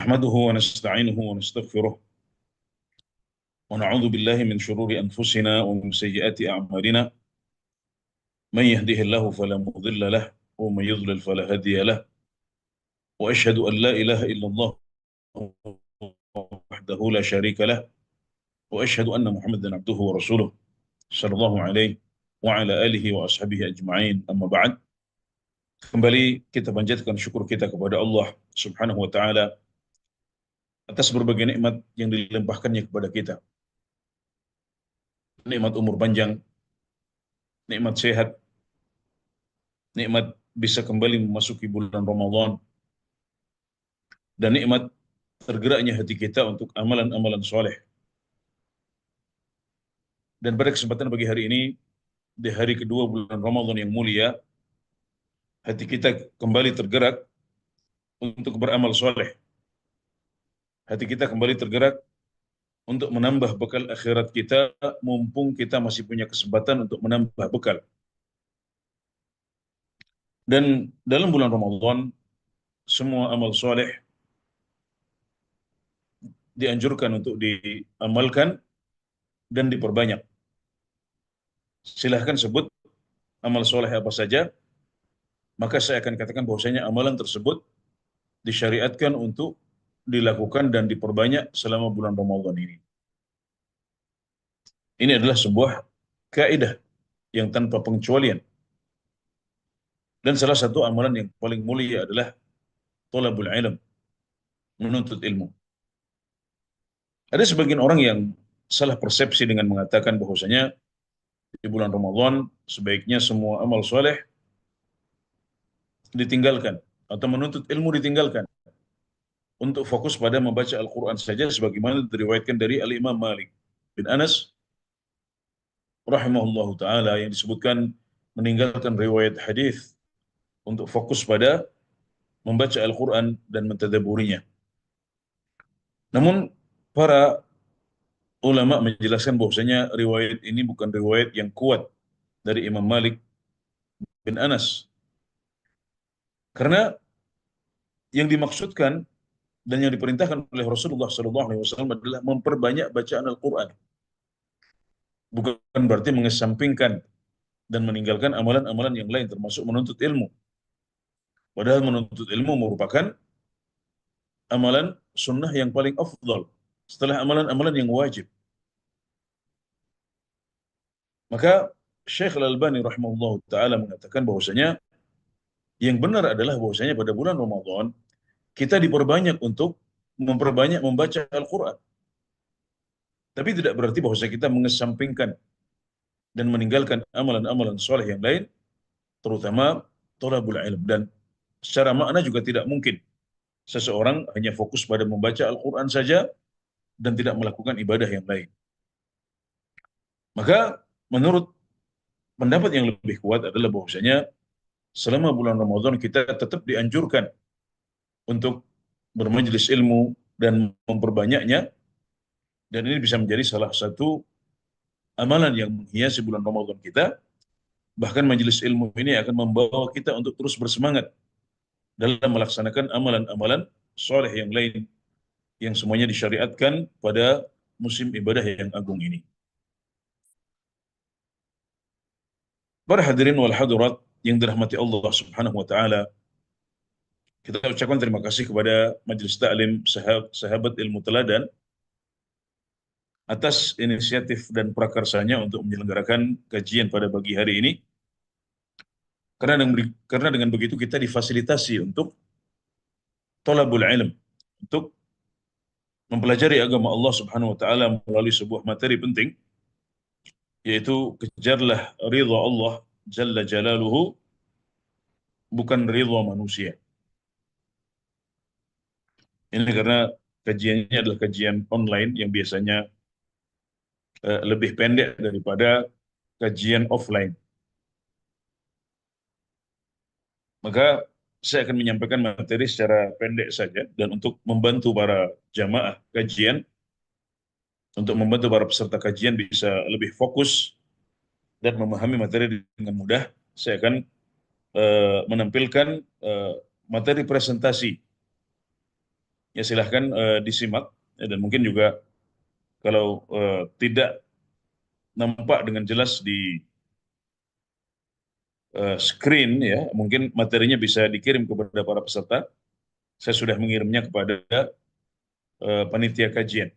نحمده ونستعينه ونستغفره ونعوذ بالله من شرور أنفسنا ومن سيئات أعمالنا. من يهده الله فلا مضل له ومن يضلل فلا هادي له، وأشهد أن لا إله إلا الله وحده لا شريك له، وأشهد أن محمدا عبده ورسوله صلى الله عليه وعلى آله وأصحابه أجمعين. أما بعد, kembali kita panjatkan syukur kita kepada Allah Subhanahu wa taala atas berbagai nikmat yang dilimpahkannya kepada kita. Nikmat umur panjang, nikmat sehat, nikmat bisa kembali memasuki bulan Ramadan, dan nikmat tergeraknya hati kita untuk amalan-amalan soleh. Dan pada kesempatan pagi hari ini, di hari kedua bulan Ramadan yang mulia, hati kita kembali tergerak untuk beramal soleh. Hati kita kembali tergerak untuk menambah bekal akhirat kita, mumpung kita masih punya kesempatan untuk menambah bekal. Dan dalam bulan Ramadan, semua amal soleh dianjurkan untuk diamalkan dan diperbanyak. Silahkan sebut amal soleh apa saja, maka saya akan katakan bahwasanya amalan tersebut disyariatkan untuk dilakukan dan diperbanyak selama bulan Ramadan ini. Ini adalah sebuah kaidah yang tanpa pengecualian. Dan salah satu amalan yang paling mulia adalah thalabul ilm, menuntut ilmu. Ada sebagian orang yang salah persepsi dengan mengatakan bahwasanya di bulan Ramadan sebaiknya semua amal soleh ditinggalkan atau menuntut ilmu ditinggalkan untuk fokus pada membaca Al-Quran saja, sebagaimana diriwayatkan dari Al-Imam Malik bin Anas rahimahullahu taala, yang disebutkan meninggalkan riwayat hadis untuk fokus pada membaca Al-Quran dan mentadaburinya. Namun para ulama menjelaskan bahwasanya riwayat ini bukan riwayat yang kuat dari Imam Malik bin Anas, karena yang dimaksudkan dan yang diperintahkan oleh Rasulullah SAW adalah memperbanyak bacaan Al-Quran, bukan berarti mengesampingkan dan meninggalkan amalan-amalan yang lain termasuk menuntut ilmu. Padahal menuntut ilmu merupakan amalan sunnah yang paling afdal setelah amalan-amalan yang wajib. Maka Syekh Al-Albani rahimahullah taala mengatakan bahwasanya yang benar adalah bahwasanya pada bulan Ramadan kita diperbanyak untuk memperbanyak membaca Al-Quran. Tapi tidak berarti bahwasanya kita mengesampingkan dan meninggalkan amalan-amalan soleh yang lain, terutama thalabul ilm. Dan secara makna juga tidak mungkin seseorang hanya fokus pada membaca Al-Quran saja dan tidak melakukan ibadah yang lain. Maka menurut pendapat yang lebih kuat adalah bahwasanya selama bulan Ramadan kita tetap dianjurkan untuk bermajelis ilmu dan memperbanyaknya, dan ini bisa menjadi salah satu amalan yang menghiasi bulan Ramadan kita. Bahkan majelis ilmu ini akan membawa kita untuk terus bersemangat dalam melaksanakan amalan-amalan soleh yang lain yang semuanya disyariatkan pada musim ibadah yang agung ini. Para hadirin wal hadirat yang dirahmati Allah Subhanahu wa taala, kita ucapkan terima kasih kepada Majelis Ta'lim Sahabat Ilmu Teladan atas inisiatif dan prakarsanya untuk menyelenggarakan kajian pada pagi hari ini. Karena dengan begitu kita difasilitasi untuk thalabul ilm, untuk mempelajari agama Allah Subhanahu wa taala melalui sebuah materi penting, yaitu kejarlah ridha Allah Jalla Jalaluhu, bukan ridha manusia. Ini karena kajiannya adalah kajian online yang biasanya lebih pendek daripada kajian offline. Maka saya akan menyampaikan materi secara pendek saja, dan untuk membantu para jamaah kajian, untuk membantu para peserta kajian bisa lebih fokus dan memahami materi dengan mudah, saya akan menampilkan materi presentasi ya silahkan disimak. Dan mungkin juga kalau tidak nampak dengan jelas di screen ya, mungkin materinya bisa dikirim kepada para peserta. Saya sudah mengirimnya kepada panitia kajian.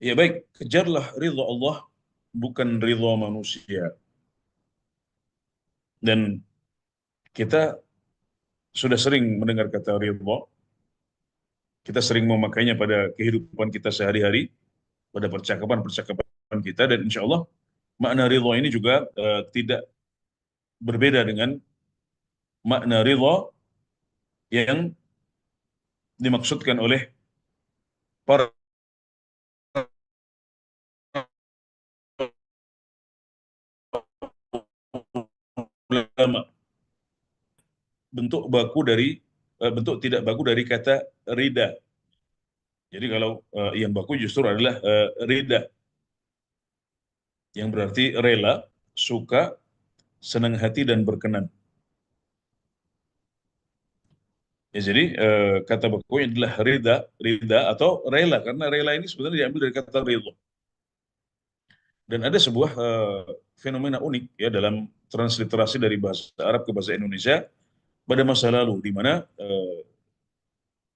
Ya baik, kejarlah ridha Allah, bukan ridha manusia. Dan kita sudah sering mendengar kata ridha, kita sering memakainya pada kehidupan kita sehari-hari, pada percakapan-percakapan kita, dan insya Allah makna ridha ini juga tidak berbeda dengan makna ridha yang dimaksudkan oleh para ulama. Bentuk tidak baku dari kata rida. Jadi kalau yang baku justru adalah rida, yang berarti rela, suka, senang hati dan berkenan. Ya, jadi kata bakunya adalah rida, rida atau rela, karena rela ini sebenarnya diambil dari kata ridho. Dan ada sebuah fenomena unik ya dalam transliterasi dari bahasa Arab ke bahasa Indonesia pada masa lalu, di mana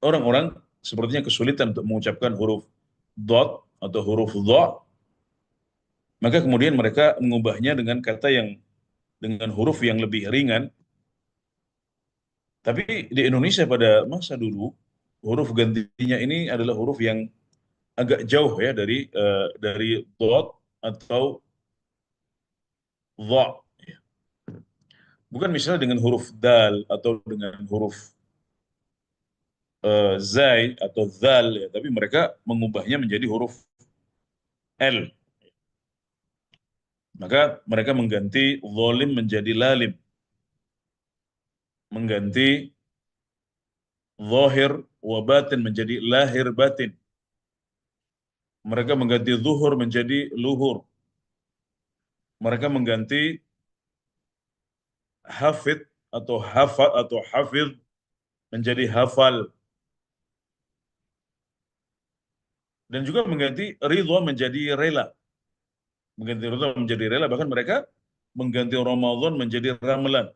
orang-orang sepertinya kesulitan untuk mengucapkan huruf dot atau huruf dha, maka kemudian mereka mengubahnya dengan kata yang dengan huruf yang lebih ringan. Tapi di Indonesia pada masa dulu, huruf gantinya ini adalah huruf yang agak jauh ya dari dot atau dha. Bukan misalnya dengan huruf dal atau dengan huruf zai atau zal ya, tapi mereka mengubahnya menjadi huruf L. Maka mereka mengganti zalim menjadi lalim, mengganti zahir wa batin menjadi lahir batin. Mereka mengganti zuhur menjadi luhur. Mereka mengganti hafid atau hafal atau hafid menjadi hafal. Dan juga mengganti ridha menjadi rela. Mengganti ridha menjadi rela, bahkan mereka mengganti Ramadan menjadi Ramalan.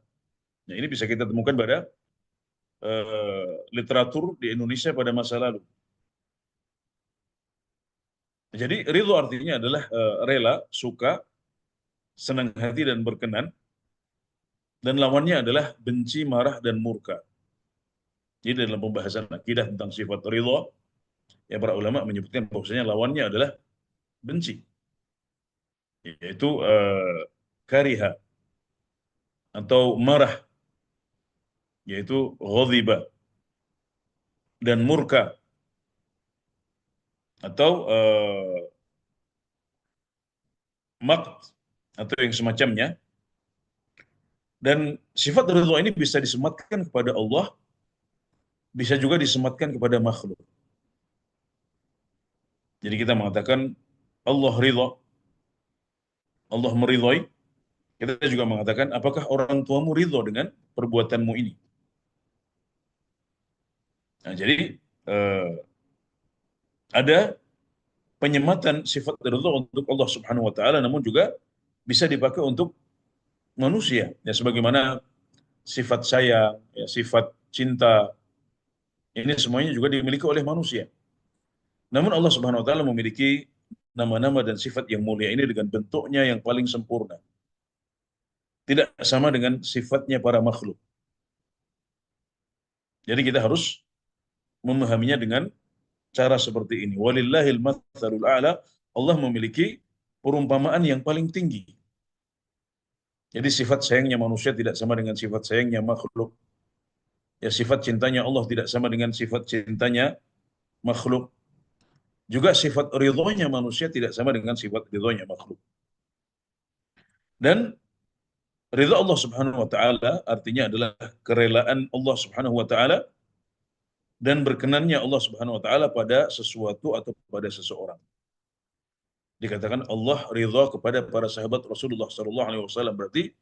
Nah, ini bisa kita temukan pada literatur di Indonesia pada masa lalu. Jadi ridho artinya adalah rela, suka, senang hati dan berkenan, dan lawannya adalah benci, marah dan murka. Jadi dalam pembahasan akidah tentang sifat ridho, ya para ulama menyebutkan bahwasanya lawannya adalah benci, yaitu kariha, atau marah, yaitu ghadiba, dan murka, atau maqt, atau yang semacamnya. Dan sifat ridho ini bisa disematkan kepada Allah, bisa juga disematkan kepada makhluk. Jadi kita mengatakan Allah ridho, Allah meridhoi. Kita juga mengatakan apakah orang tuamu ridho dengan perbuatanmu ini. Nah, jadi eh, ada penyematan sifat ridho untuk Allah Subhanahu wa taala, namun juga bisa dipakai untuk manusia. Ya sebagaimana sifat sayang, ya, sifat cinta, ini semuanya juga dimiliki oleh manusia. Namun Allah Subhanahu wa taala memiliki nama-nama dan sifat yang mulia ini dengan bentuknya yang paling sempurna. Tidak sama dengan sifatnya para makhluk. Jadi kita harus memahaminya dengan cara seperti ini. Walillahil matsalul a'la. Allah memiliki perumpamaan yang paling tinggi. Jadi sifat sayangnya manusia tidak sama dengan sifat sayangnya makhluk. Ya sifat cintanya Allah tidak sama dengan sifat cintanya makhluk. Juga sifat ridhonya manusia tidak sama dengan sifat ridhonya makhluk. Dan ridha Allah Subhanahu wa taala artinya adalah kerelaan Allah Subhanahu wa taala dan berkenannya Allah Subhanahu wa taala pada sesuatu atau pada seseorang. Dikatakan Allah ridha kepada para sahabat Rasulullah sallallahu alaihi wasallam, berarti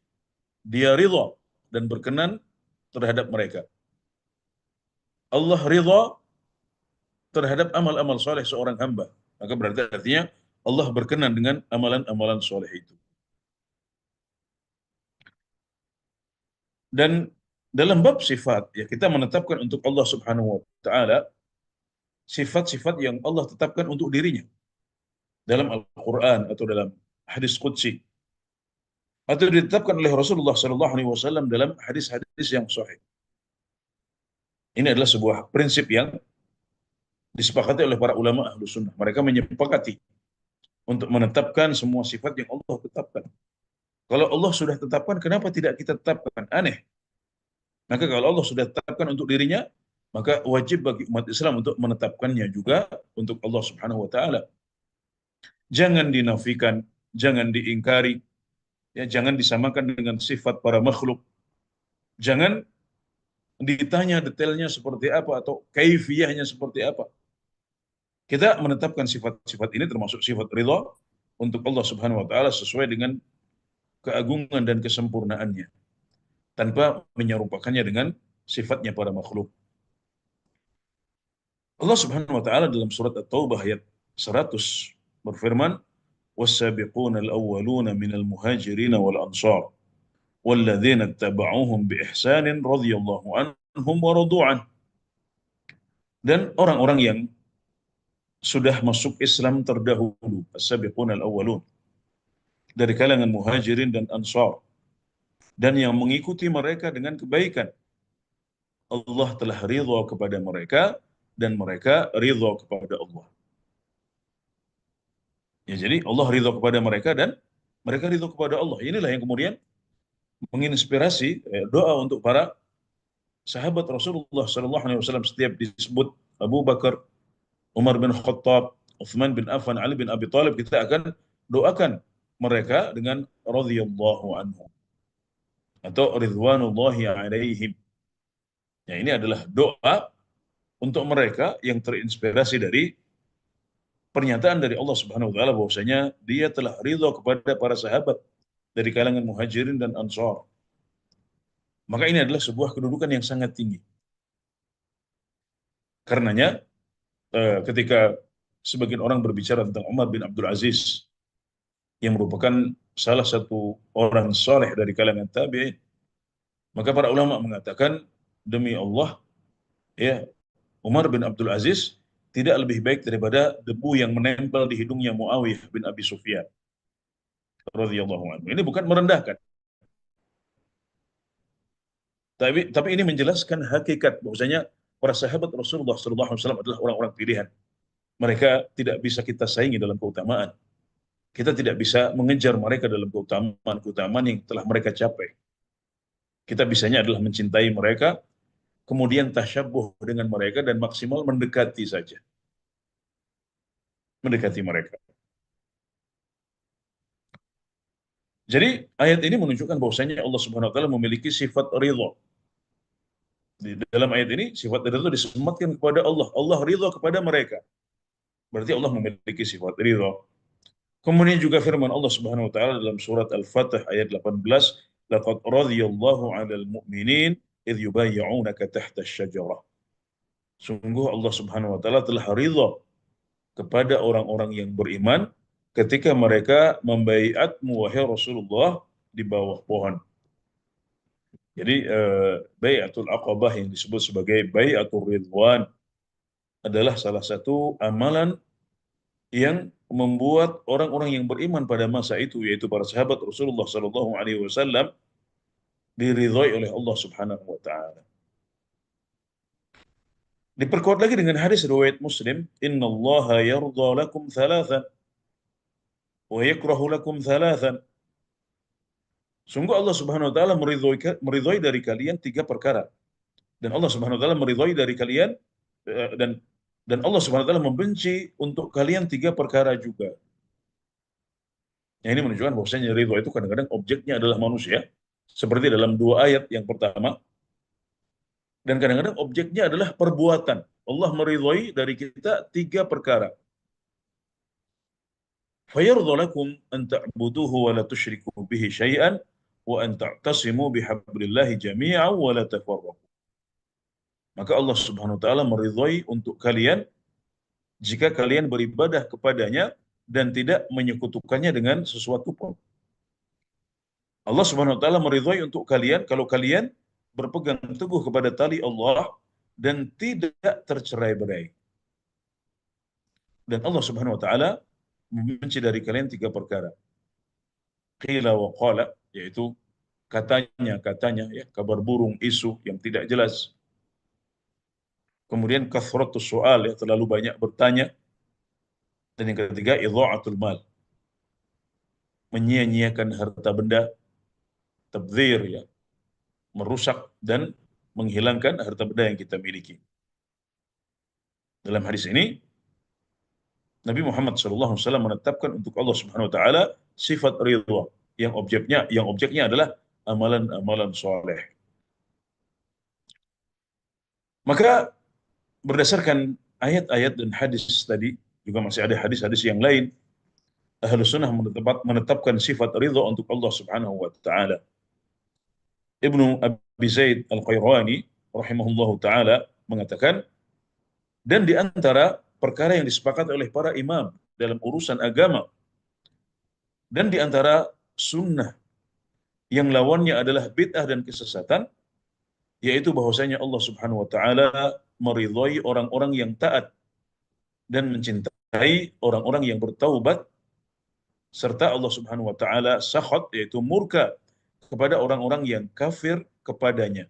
dia ridha dan berkenan terhadap mereka. Allah ridha terhadap amal-amal soleh seorang hamba. Maka berarti artinya Allah berkenan dengan amalan-amalan soleh itu. Dan dalam bab sifat, ya kita menetapkan untuk Allah Subhanahu wa taala sifat-sifat yang Allah tetapkan untuk dirinya dalam Al-Qur'an atau dalam hadis qudsi atau ditetapkan oleh Rasulullah sallallahu alaihi wasallam dalam hadis-hadis yang sahih. Ini adalah sebuah prinsip yang disepakati oleh para ulama ahlu sunnah. Mereka menyepakati untuk menetapkan semua sifat yang Allah tetapkan. Kalau Allah sudah tetapkan, kenapa tidak kita tetapkan? Aneh. Maka kalau Allah sudah tetapkan untuk dirinya, maka wajib bagi umat Islam untuk menetapkannya juga untuk Allah Subhanahu wa taala. Jangan dinafikan, jangan diingkari, ya jangan disamakan dengan sifat para makhluk. Jangan ditanya detailnya seperti apa atau kaifiyahnya seperti apa. Kita menetapkan sifat-sifat ini termasuk sifat ridha untuk Allah Subhanahu wa taala sesuai dengan keagungan dan kesempurnaannya tanpa menyerupakannya dengan sifatnya para makhluk. Allah Subhanahu wa taala dalam surat At-Taubah ayat 100 berfirman, "Was-sabiquna al-awwaluna minal muhajirin wal ansar walladzina ittaba'uuhum bi ihsanin radhiyallahu anhum wa radu an." Dan orang-orang yang sudah masuk Islam terdahulu, as-sabiquna al-awwalun, dari kalangan muhajirin dan ansar, dan yang mengikuti mereka dengan kebaikan, Allah telah ridha kepada mereka dan mereka ridha kepada Allah. Ya, jadi Allah ridha kepada mereka dan mereka ridha kepada Allah. Inilah yang kemudian menginspirasi doa untuk para sahabat Rasulullah sallallahu alaihi wasallam. Setiap disebut Abu Bakar, Umar bin Khattab, Uthman bin Affan, Ali bin Abi Thalib, kita akan doakan mereka dengan radhiyallahu anhu atau ridwanullahi alaihim. Ya, ini adalah doa untuk mereka yang terinspirasi dari pernyataan dari Allah Subhanahu wa taala bahwasanya dia telah ridha kepada para sahabat dari kalangan muhajirin dan ansar. Maka ini adalah sebuah kedudukan yang sangat tinggi. Karenanya ketika sebagian orang berbicara tentang Umar bin Abdul Aziz yang merupakan salah satu orang saleh dari kalangan tabi'in, maka para ulama mengatakan demi Allah, ya, Umar bin Abdul Aziz tidak lebih baik daripada debu yang menempel di hidungnya Muawiyah bin Abi Sufyan radhiyallahu anhu. Ini bukan merendahkan, tapi ini menjelaskan hakikat bahwasanya para sahabat Rasulullah SAW adalah orang-orang pilihan. Mereka tidak bisa kita saingi dalam keutamaan. Kita tidak bisa mengejar mereka dalam keutamaan yang telah mereka capai. Kita bisanya adalah mencintai mereka, kemudian tasyabuh dengan mereka dan maksimal mendekati saja. Mendekati mereka. Jadi ayat ini menunjukkan bahwasanya Allah Subhanahu wa taala memiliki sifat ridha. Di dalam ayat ini sifat ridha itu disematkan kepada Allah. Allah ridha kepada mereka. Berarti Allah memiliki sifat ridha. Kemudian juga firman Allah Subhanahu wa taala dalam surat Al-Fatih ayat 18, "Laqad radhiyallahu 'alal mu'minin idh yubayyi'unaka tahta asy-syajarah." Sungguh Allah Subhanahu wa taala telah ridha kepada orang-orang yang beriman ketika mereka membaiatmu wahai Rasulullah di bawah pohon. Jadi bai'atul aqabah yang disebut sebagai bai'atul ridwan adalah salah satu amalan yang membuat orang-orang yang beriman pada masa itu, yaitu para sahabat Rasulullah Sallallahu Alaihi Wasallam, diridhoi oleh Allah Subhanahu Wa Taala. Diperkuat lagi dengan hadis riwayat Muslim, Inna Allah yarda lakum thalathan wa yakrahu lakum thalathan. Sungguh Allah Subhanahu Wa Taala meridhoi dari kalian tiga perkara, dan Allah Subhanahu Wa Taala meridhoi dari kalian dan Allah Subhanahu Wa Taala membenci untuk kalian tiga perkara juga. Yang ini menunjukkan bahwasanya ridho itu kadang-kadang objeknya adalah manusia, seperti dalam dua ayat yang pertama, dan kadang-kadang objeknya adalah perbuatan. Allah meridhoi dari kita tiga perkara. فَيَرْضَ لَكُمْ أَنْ تَعْبُدُوهُ وَلَا تُشْرِكُوا بِهِ شَيْئًا وَأَنْ تَعْتَصِمُوا بِحَبْلِ اللَّهِ جَمِيعًا وَلَا تَفَرَّقُوا. Maka Allah Subhanahu wa taala meridhoi untuk kalian jika kalian beribadah kepadanya dan tidak menyekutukannya dengan sesuatu pun. Allah Subhanahu wa taala meridhai untuk kalian kalau kalian berpegang teguh kepada tali Allah dan tidak tercerai-berai. Dan Allah Subhanahu wa taala membenci dari kalian tiga perkara. Qila wa qala, yaitu katanya ya, kabar burung, isu yang tidak jelas. Kemudian kathratus soal, ya, terlalu banyak bertanya. Dan yang ketiga idha'atul mal, menyia-nyiakan harta benda, tabdzir, ya, merusak dan menghilangkan harta benda yang kita miliki. Dalam hadis ini Nabi Muhammad SAW menetapkan untuk Allah Subhanahu wa taala sifat ridha yang objeknya adalah amalan-amalan soleh. Maka berdasarkan ayat-ayat dan hadis tadi, juga masih ada hadis-hadis yang lain, Ahlus Sunnah menetapkan sifat ridha untuk Allah Subhanahu wa taala. Ibnu Abi Zaid Al-Qayrawani rahimahullahu taala mengatakan, dan di antara perkara yang disepakati oleh para imam dalam urusan agama dan di antara sunnah yang lawannya adalah bid'ah dan kesesatan, yaitu bahwasanya Allah Subhanahu wa taala meridhai orang-orang yang taat dan mencintai orang-orang yang bertaubat, serta Allah Subhanahu wa taala sakhat, yaitu murka kepada orang-orang yang kafir kepadanya.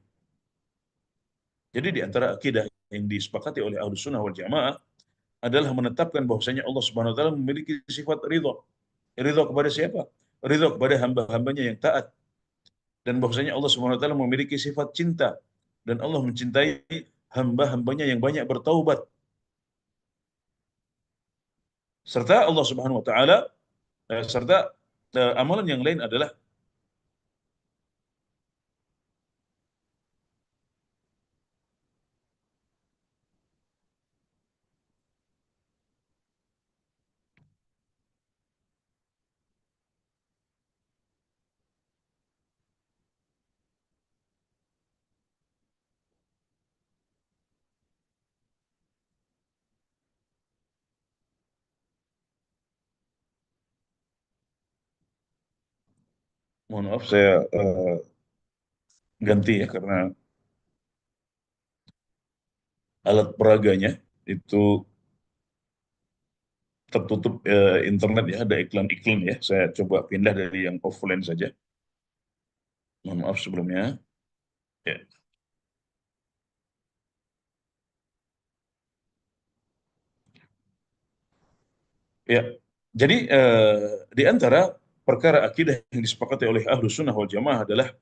Jadi di antara akidah yang disepakati oleh Ahlus Sunnah wal Jamaah adalah menetapkan bahwasanya Allah Subhanahu wa taala memiliki sifat ridha. Ridha kepada siapa? Ridha kepada hamba-hambanya yang taat. Dan bahwasanya Allah Subhanahu wa taala memiliki sifat cinta dan Allah mencintai hamba-hambanya yang banyak bertaubat. Serta Allah Subhanahu wa taala serta amalan yang lain adalah mohon maaf saya ganti ya karena alat peraganya itu tertutup internet ya, ada iklan-iklan ya. Saya coba pindah dari yang offline saja. Mohon maaf sebelumnya. Ya. Ya. Jadi di antara perkara akidah yang disepakati oleh Ahlus Sunnah wal Jamaah adalah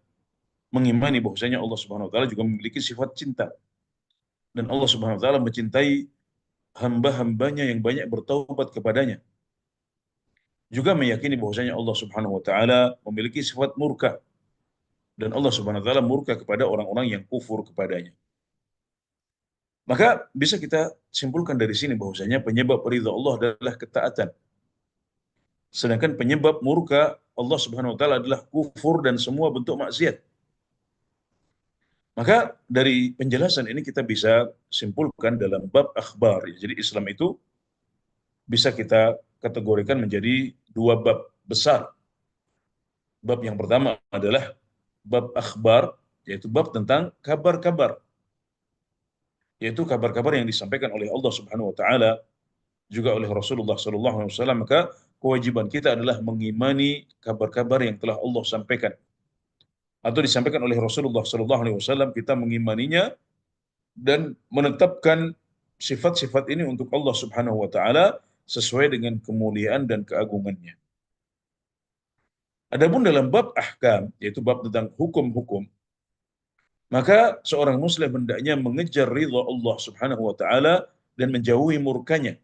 mengimani bahwasanya Allah Subhanahu wa taala juga memiliki sifat cinta dan Allah Subhanahu wa taala mencintai hamba-hambanya yang banyak bertaubat kepadanya. Juga meyakini bahwasanya Allah Subhanahu wa taala memiliki sifat murka dan Allah Subhanahu wa taala murka kepada orang-orang yang kufur kepadanya. Maka bisa kita simpulkan dari sini bahwasanya penyebab ridha Allah adalah ketaatan. Sedangkan penyebab murka Allah Subhanahu wa taala adalah kufur dan semua bentuk maksiat. Maka dari penjelasan ini kita bisa simpulkan dalam bab akhbar. Jadi Islam itu bisa kita kategorikan menjadi dua bab besar. Bab yang pertama adalah bab akhbar, yaitu bab tentang kabar-kabar, yaitu kabar-kabar yang disampaikan oleh Allah Subhanahu wa taala juga oleh Rasulullah sallallahu alaihi wasallam. Maka kewajiban kita adalah mengimani kabar-kabar yang telah Allah sampaikan atau disampaikan oleh Rasulullah sallallahu alaihi wasallam, kita mengimaninya dan menetapkan sifat-sifat ini untuk Allah Subhanahu wa taala sesuai dengan kemuliaan dan keagungannya. Adapun dalam bab ahkam, yaitu bab tentang hukum-hukum, maka seorang muslim hendaknya mengejar ridha Allah Subhanahu wa taala dan menjauhi murkanya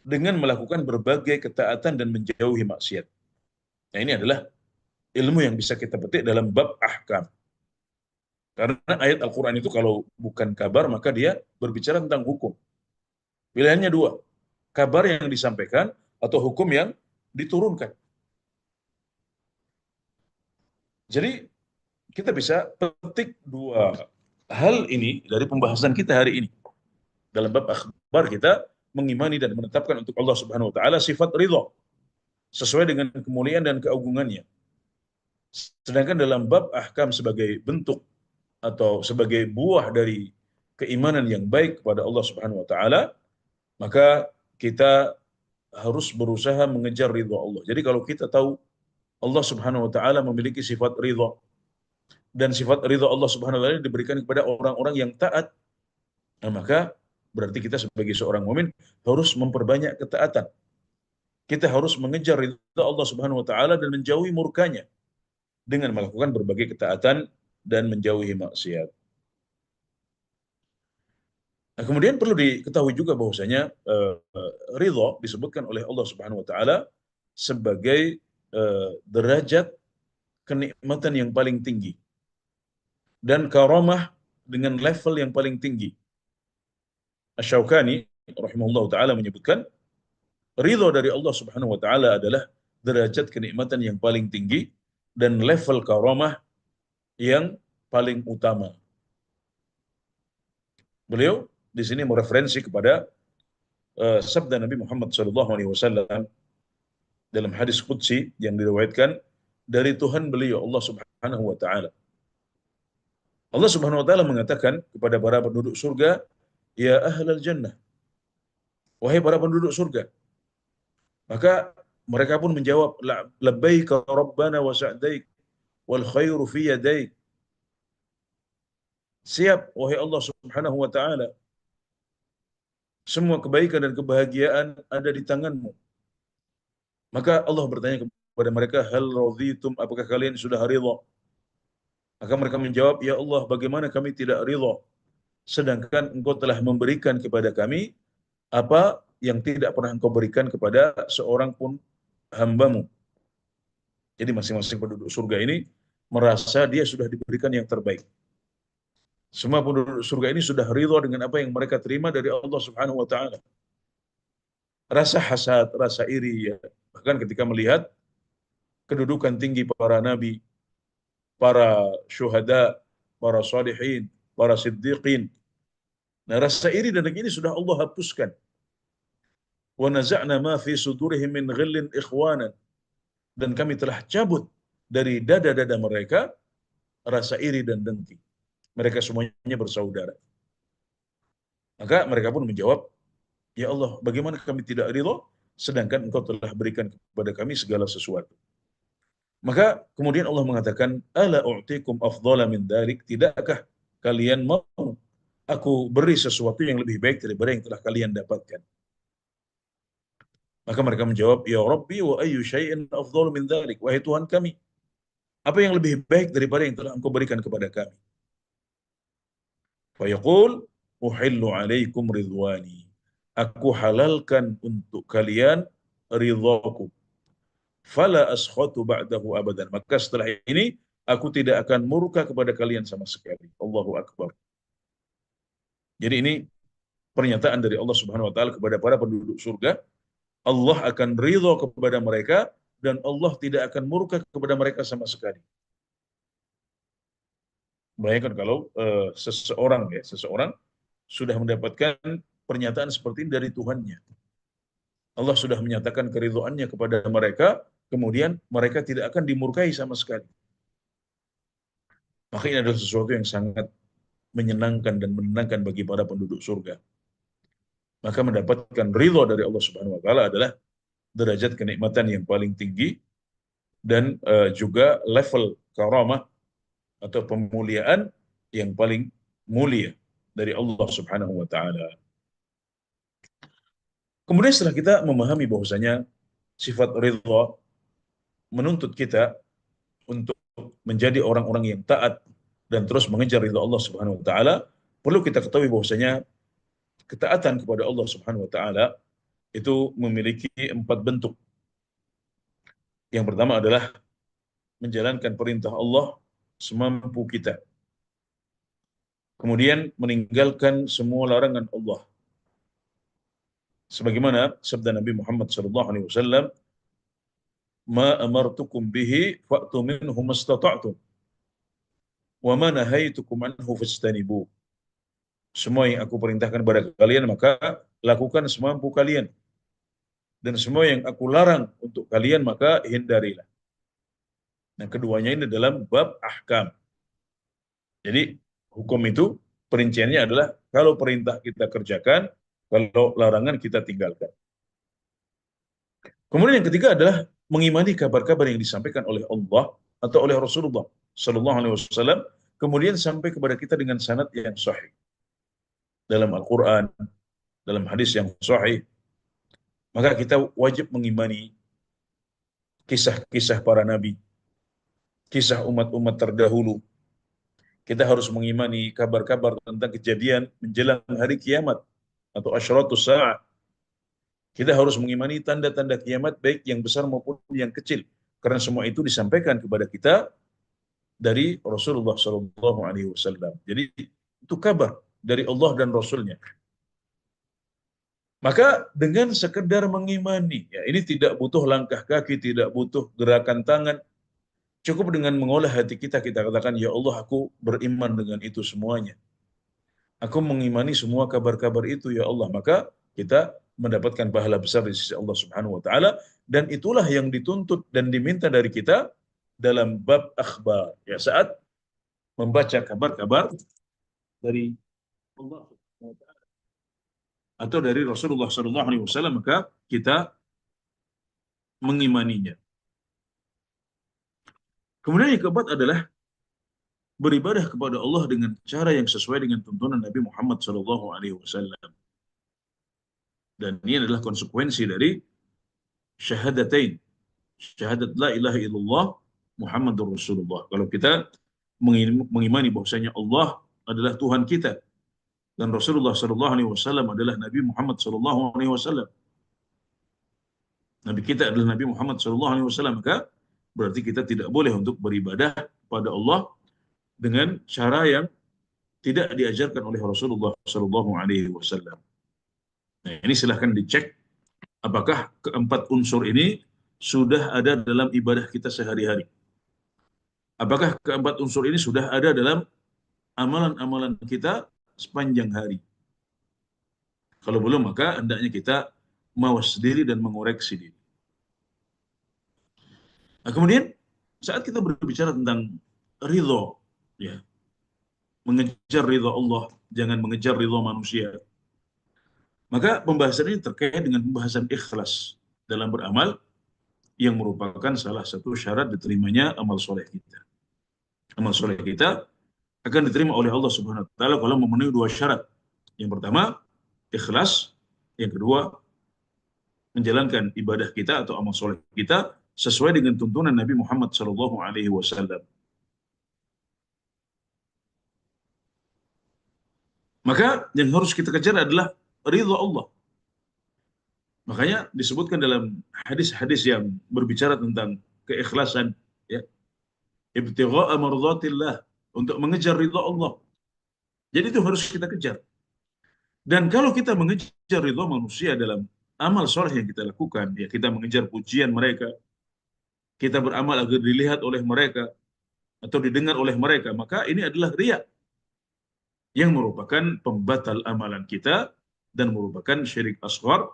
dengan melakukan berbagai ketaatan dan menjauhi maksiat. Nah, ini adalah ilmu yang bisa kita petik dalam bab ahkam. Karena ayat Al-Quran itu kalau bukan kabar, maka dia berbicara tentang hukum. Pilihannya dua, kabar yang disampaikan atau hukum yang diturunkan. Jadi kita bisa petik dua hal ini dari pembahasan kita hari ini. Dalam bab akhbar kita mengimani dan menetapkan untuk Allah Subhanahu wa taala sifat ridha sesuai dengan kemuliaan dan keagungannya. Sedangkan dalam bab ahkam sebagai bentuk atau sebagai buah dari keimanan yang baik kepada Allah Subhanahu wa taala, maka kita harus berusaha mengejar ridha Allah. Jadi kalau kita tahu Allah Subhanahu wa taala memiliki sifat ridha, dan sifat ridha Allah Subhanahu wa taala diberikan kepada orang-orang yang taat, nah maka berarti kita sebagai seorang mukmin harus memperbanyak ketaatan. Kita harus mengejar ridha Allah Subhanahu wa taala dan menjauhi murkanya dengan melakukan berbagai ketaatan dan menjauhi maksiat. Nah, kemudian perlu diketahui juga bahwasanya ridha disebutkan oleh Allah Subhanahu wa taala sebagai derajat kenikmatan yang paling tinggi dan karamah dengan level yang paling tinggi. Asy-Syaukani rahimahullah taala menyebutkan ridha dari Allah Subhanahu wa taala adalah derajat kenikmatan yang paling tinggi dan level karamah yang paling utama. Beliau di sini mereferensi kepada sabda Nabi Muhammad SAW dalam hadis qudsi yang diriwayatkan dari Tuhan beliau Allah Subhanahu wa taala. Allah Subhanahu wa taala mengatakan kepada para penduduk surga, "Ya ahlal jannah." Wahai para penduduk surga. Maka mereka pun menjawab, "Labbaika rabbana wa sa'daik wal khairu fi yadaik." Siap wahai Allah Subhanahu wa taala. Semua kebaikan dan kebahagiaan ada di tanganmu. Maka Allah bertanya kepada mereka, "Hal radhitum? Apakah kalian sudah ridha?" Maka mereka menjawab, "Ya Allah, bagaimana kami tidak ridha? Sedangkan Engkau telah memberikan kepada kami apa yang tidak pernah Engkau berikan kepada seorang pun hamba-Mu." Jadi masing-masing penduduk surga ini merasa dia sudah diberikan yang terbaik. Semua penduduk surga ini sudah ridha dengan apa yang mereka terima dari Allah Subhanahu wa taala. Rasa hasad, rasa iri, ya. Bahkan ketika melihat kedudukan tinggi para nabi, para syuhada, para salihin, para siddiqin. Nah, rasa iri dan dengki ini sudah Allah hapuskan. Wa naza'na ma fi sudurihim min ghillin ikhwanan. Dan kami telah cabut dari dada-dada mereka rasa iri dan dengki. Mereka semuanya bersaudara. Maka mereka pun menjawab, "Ya Allah, bagaimana kami tidak ridha sedangkan Engkau telah berikan kepada kami segala sesuatu." Maka kemudian Allah mengatakan, "Ala u'tikum afdhala min dzalik?" Tidakkah kalian mau aku beri sesuatu yang lebih baik daripada yang telah kalian dapatkan? Maka mereka menjawab, "Ya Rabbi, wa ayyu syai'in afdhalu min dzalik?" Wahai Tuhan kami, apa yang lebih baik daripada yang telah Engkau berikan kepada kami? Fa yaqul, "Uhillu 'alaikum ridwani." Aku halalkan untuk kalian ridhaku. Fala askhatu ba'dahu abadan. Maka setelah ini aku tidak akan murka kepada kalian sama sekali. Allahu Akbar. Jadi ini pernyataan dari Allah Subhanahu wa taala kepada para penduduk surga. Allah akan ridha kepada mereka dan Allah tidak akan murka kepada mereka sama sekali. Bayangkan kalau seseorang sudah mendapatkan pernyataan seperti ini dari Tuhannya. Allah sudah menyatakan keridhaannya kepada mereka, kemudian mereka tidak akan dimurkai sama sekali. Maka ini adalah sesuatu yang sangat menyenangkan dan menenangkan bagi para penduduk surga. Maka mendapatkan ridha dari Allah Subhanahu wa taala adalah derajat kenikmatan yang paling tinggi dan juga level karamah atau pemuliaan yang paling mulia dari Allah Subhanahu wa taala. Kemudian setelah kita memahami bahwasanya sifat ridha menuntut kita untuk menjadi orang-orang yang taat dan terus mengejar ridha Allah Subhanahu wa taala, perlu kita ketahui bahwasanya ketaatan kepada Allah Subhanahu wa taala itu memiliki 4 bentuk. Yang pertama adalah menjalankan perintah Allah semampu kita. Kemudian meninggalkan semua larangan Allah. Sebagaimana sabda Nabi Muhammad SAW, "Ma amartukum bihi fa'tu minhu mastata'tum, wa ma nahaitukum anhu fastanibu." Semua yang aku perintahkan kepada kalian maka lakukan semampu kalian. Dan semua yang aku larang untuk kalian, maka hindarilah. Nah, keduanya ini dalam bab ahkam. Jadi, hukum itu perinciannya adalah kalau perintah kita kerjakan, kalau larangan kita tinggalkan. Kemudian yang ketiga adalah mengimani kabar-kabar yang disampaikan oleh Allah atau oleh Rasulullah Sallallahu Alaihi Wasallam, kemudian sampai kepada kita dengan sanad yang sahih dalam Al-Quran, dalam hadis yang sahih. Maka kita wajib mengimani kisah-kisah para nabi, kisah umat-umat terdahulu. Kita harus mengimani kabar-kabar tentang kejadian menjelang hari kiamat atau asyratus sa'ah. Kita harus mengimani tanda-tanda kiamat baik yang besar maupun yang kecil. Karena semua itu disampaikan kepada kita dari Rasulullah Sallallahu Alaihi Wasallam. Jadi itu kabar dari Allah dan Rasulnya. Maka dengan sekedar mengimani, ya ini tidak butuh langkah kaki, tidak butuh gerakan tangan, cukup dengan mengolah hati kita, kita katakan, ya Allah aku beriman dengan itu semuanya. Aku mengimani semua kabar-kabar itu ya Allah, maka kita mendapatkan pahala besar di sisi Allah Subhanahu wa taala, dan itulah yang dituntut dan diminta dari kita dalam bab akhbar. Ya, saat membaca kabar-kabar dari Allah Subhanahu wa taala atau dari Rasulullah sallallahu alaihi wasallam, maka kita mengimaninya. Kemudian yang keempat adalah beribadah kepada Allah dengan cara yang sesuai dengan tuntunan Nabi Muhammad sallallahu alaihi wasallam. Dan ini adalah konsekuensi dari syahadatain. Syahadat la ilaha illallah Muhammadur Rasulullah. Kalau kita mengimani bahwasanya Allah adalah Tuhan kita dan Rasulullah sallallahu alaihi wasallam adalah Nabi Muhammad sallallahu alaihi wasallam. Nabi kita adalah Nabi Muhammad sallallahu alaihi wasallam, maka berarti kita tidak boleh untuk beribadah pada Allah dengan cara yang tidak diajarkan oleh Rasulullah sallallahu alaihi wasallam. Nah, ini silahkan dicek apakah keempat unsur ini sudah ada dalam ibadah kita sehari-hari. Apakah keempat unsur ini sudah ada dalam amalan-amalan kita sepanjang hari. Kalau belum, maka hendaknya kita mawas diri dan mengoreksi diri. Nah, kemudian saat kita berbicara tentang ridho, ya, mengejar ridho Allah, jangan mengejar ridho manusia. Maka pembahasan ini terkait dengan pembahasan ikhlas dalam beramal, yang merupakan salah satu syarat diterimanya amal soleh kita. Amal soleh kita akan diterima oleh Allah Subhanahu wa taala kalau memenuhi dua syarat. Yang pertama, ikhlas. Yang kedua, menjalankan ibadah kita atau amal soleh kita sesuai dengan tuntunan Nabi Muhammad sallallahu alaihi wasallam. Maka yang harus kita kejar adalah ridha Allah. Makanya disebutkan dalam hadis-hadis yang berbicara tentang keikhlasan, ya, ibtigha'a mardatillah, untuk mengejar ridha Allah. Jadi itu harus kita kejar. Dan kalau kita mengejar ridha manusia dalam amal soleh yang kita lakukan, ya kita mengejar pujian mereka, kita beramal agar dilihat oleh mereka atau didengar oleh mereka, maka ini adalah riya yang merupakan pembatal amalan kita dan merupakan syirik asghar,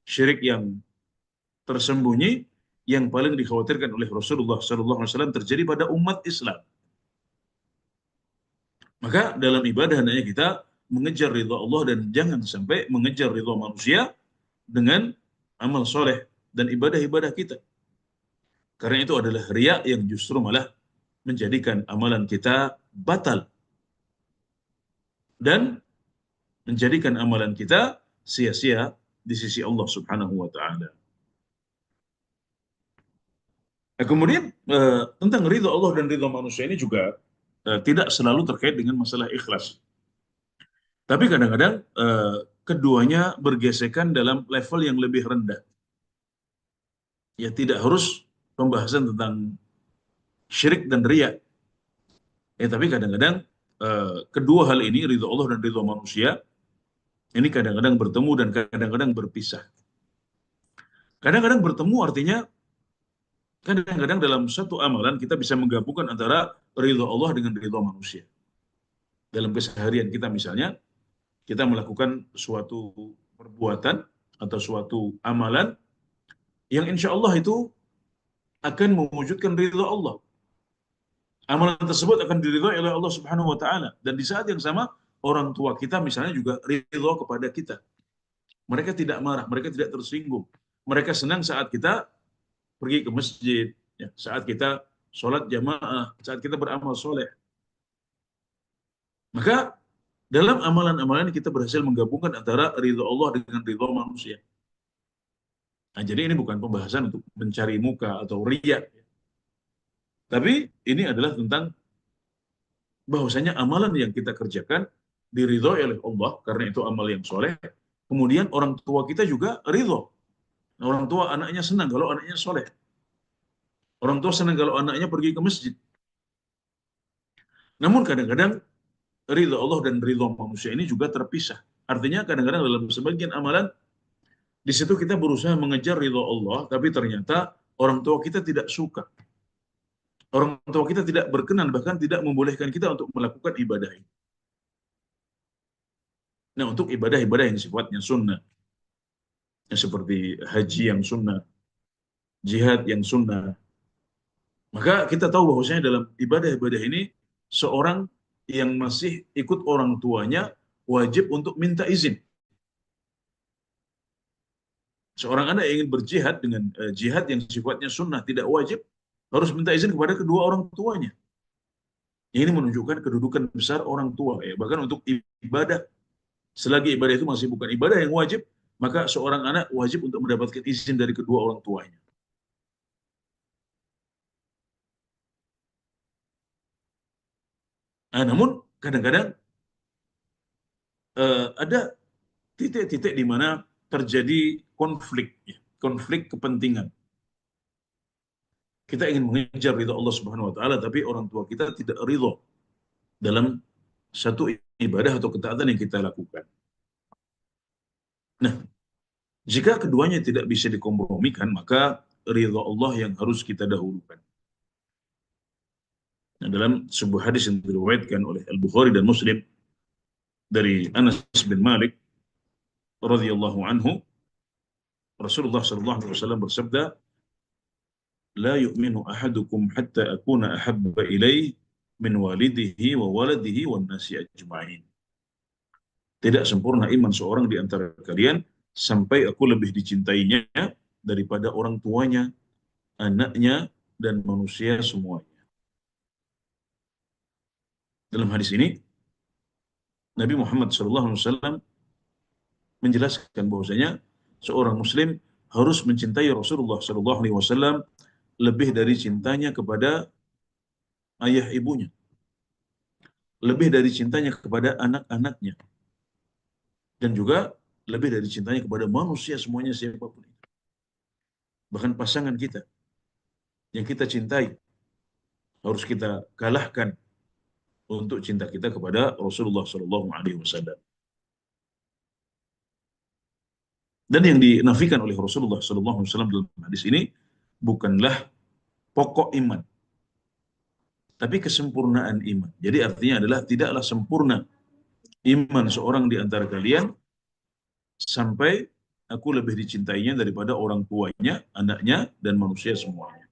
syirik yang tersembunyi yang paling dikhawatirkan oleh Rasulullah sallallahu alaihi wasallam terjadi pada umat Islam. Maka dalam ibadah hendaknya kita mengejar ridha Allah dan jangan sampai mengejar ridha manusia dengan amal soleh dan ibadah-ibadah kita. Karena itu adalah riya yang justru malah menjadikan amalan kita batal dan menjadikan amalan kita sia-sia di sisi Allah Subhanahu wa taala. Nah, kemudian tentang ridha Allah dan ridha manusia ini juga tidak selalu terkait dengan masalah ikhlas. Tapi kadang-kadang keduanya bergesekan dalam level yang lebih rendah. Ya, tidak harus pembahasan tentang syirik dan riya. Ya, tapi kadang-kadang kedua hal ini, ridha Allah dan ridha manusia, ini kadang-kadang bertemu dan kadang-kadang berpisah. Kadang-kadang bertemu artinya kadang-kadang dalam satu amalan kita bisa menggabungkan antara ridha Allah dengan ridha manusia. Dalam keseharian kita misalnya, kita melakukan suatu perbuatan atau suatu amalan yang insya Allah itu akan mewujudkan ridha Allah. Amalan tersebut akan diridhai oleh Allah Subhanahu wa taala, dan di saat yang sama orang tua kita misalnya juga ridha kepada kita. Mereka tidak marah, mereka tidak tersinggung. Mereka senang saat kita pergi ke masjid, ya, saat kita sholat jamaah, saat kita beramal soleh. Maka dalam amalan-amalan kita berhasil menggabungkan antara ridha Allah dengan ridha manusia. Nah, jadi ini bukan pembahasan untuk mencari muka atau riya, tapi ini adalah tentang bahwasanya amalan yang kita kerjakan diridhoi oleh Allah karena itu amal yang soleh. Kemudian orang tua kita juga ridho. Orang tua anaknya senang kalau anaknya soleh. Orang tua senang kalau anaknya pergi ke masjid. Namun kadang-kadang ridho Allah dan ridho manusia ini juga terpisah. Artinya kadang-kadang dalam sebagian amalan di situ kita berusaha mengejar ridho Allah, tapi ternyata orang tua kita tidak suka. Orang tua kita tidak berkenan, bahkan tidak membolehkan kita untuk melakukan ibadah ini. Nah, untuk ibadah-ibadah yang sifatnya sunnah, yang seperti haji yang sunnah, jihad yang sunnah, maka kita tahu bahwasanya dalam ibadah-ibadah ini seorang yang masih ikut orang tuanya wajib untuk minta izin. Seorang anak yang ingin berjihad dengan jihad yang sifatnya sunnah tidak wajib, harus minta izin kepada kedua orang tuanya. Ini menunjukkan kedudukan besar orang tua, ya. Bahkan untuk ibadah, selagi ibadah itu masih bukan ibadah yang wajib, maka seorang anak wajib untuk mendapatkan izin dari kedua orang tuanya. Nah, namun kadang-kadang ada titik-titik di mana terjadi konflik, ya, konflik kepentingan. Kita ingin mengejar ridho Allah Subhanahu Wa Taala, tapi orang tua kita tidak ridho dalam satu ibadah atau ketaatan yang kita lakukan. Nah, jika keduanya tidak bisa dikompromikan, maka ridho Allah yang harus kita dahulukan. Nah, dalam sebuah hadis yang diriwayatkan oleh Al-Bukhari dan Muslim dari Anas bin Malik radhiyallahu anhu, Rasulullah sallallahu alaihi wasallam bersabda, "La yu'minu ahadukum hatta akuna ahabba ilaihi min walidihi wa waladihi wan nasi ajma'in." Tidak sempurna iman seorang di antara kalian sampai aku lebih dicintainya daripada orang tuanya, anaknya, dan manusia semuanya. Dalam hadis ini, Nabi Muhammad SAW menjelaskan bahwasanya seorang Muslim harus mencintai Rasulullah SAW lebih dari cintanya kepada ayah ibunya, lebih dari cintanya kepada anak-anaknya, dan juga lebih dari cintanya kepada manusia semuanya siapapun itu. Bahkan pasangan kita yang kita cintai harus kita kalahkan untuk cinta kita kepada Rasulullah SAW. Dan yang dinafikan oleh Rasulullah SAW dalam hadis ini bukanlah pokok iman, tapi kesempurnaan iman. Jadi artinya adalah tidaklah sempurna iman seorang di antara kalian sampai aku lebih dicintainya daripada orang tuanya, anaknya, dan manusia semuanya.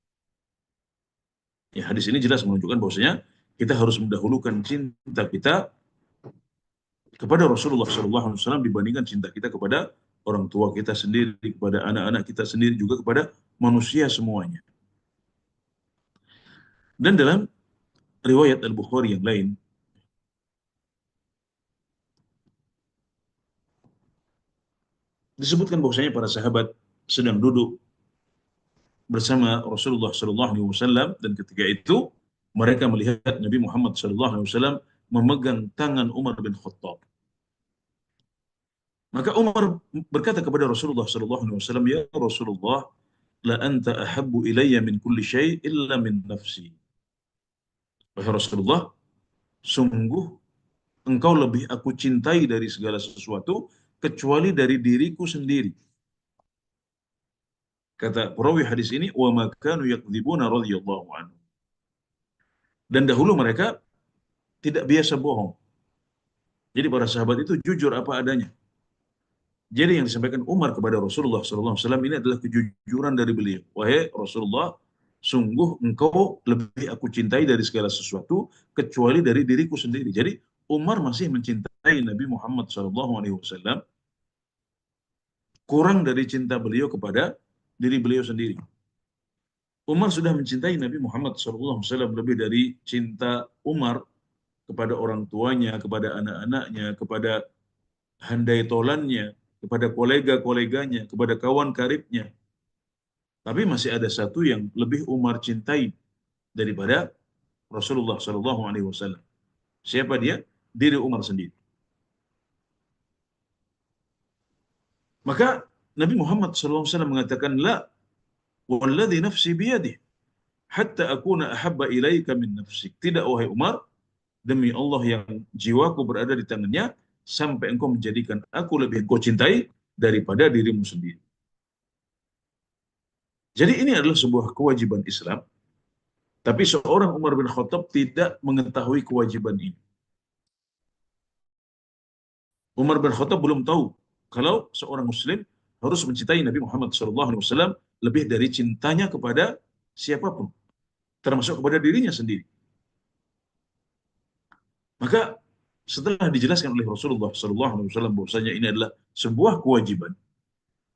Ya, hadis ini jelas menunjukkan bahwasanya kita harus mendahulukan cinta kita kepada Rasulullah SAW dibandingkan cinta kita kepada orang tua kita sendiri, kepada anak-anak kita sendiri, juga kepada manusia semuanya. Dan dalam riwayat Al-Bukhari yang lain, disebutkan bahwasanya para sahabat sedang duduk bersama Rasulullah SAW, dan ketika itu mereka melihat Nabi Muhammad SAW memegang tangan Umar bin Khattab. Maka Umar berkata kepada Rasulullah SAW, "Ya Rasulullah, la anta ahabbu ilayya min kulli syai' illa min nafsi." Wahai Rasulullah, sungguh engkau lebih aku cintai dari segala sesuatu kecuali dari diriku sendiri. Kata perawi hadis ini, "Wa ma kanu yakdzibuna radhiyallahu anhu." Dan dahulu mereka tidak biasa bohong. Jadi para sahabat itu jujur apa adanya. Jadi yang disampaikan Umar kepada Rasulullah SAW ini adalah kejujuran dari beliau. Wahai Rasulullah, sungguh engkau lebih aku cintai dari segala sesuatu kecuali dari diriku sendiri. Jadi Umar masih mencintai Nabi Muhammad SAW kurang dari cinta beliau kepada diri beliau sendiri. Umar sudah mencintai Nabi Muhammad SAW lebih dari cinta Umar kepada orang tuanya, kepada anak-anaknya, kepada handai tolannya, kepada kolega-koleganya, kepada kawan karibnya. Tapi masih ada satu yang lebih Umar cintai daripada Rasulullah SAW. Siapa dia? Diri Umar sendiri. Maka Nabi Muhammad SAW mengatakan, La, walladhi nafsi biyadih, hatta akuna ahabba ilaika min nafsik. Tidak, wahai Umar, demi Allah yang jiwaku berada di tangannya, sampai engkau menjadikan aku lebih engkau cintai daripada dirimu sendiri. Jadi ini adalah sebuah kewajiban Islam, tapi seorang Umar bin Khattab tidak mengetahui kewajiban ini. Umar bin Khattab belum tahu kalau seorang Muslim harus mencintai Nabi Muhammad SAW lebih dari cintanya kepada siapapun, termasuk kepada dirinya sendiri. Maka setelah dijelaskan oleh Rasulullah SAW bahwasanya ini adalah sebuah kewajiban,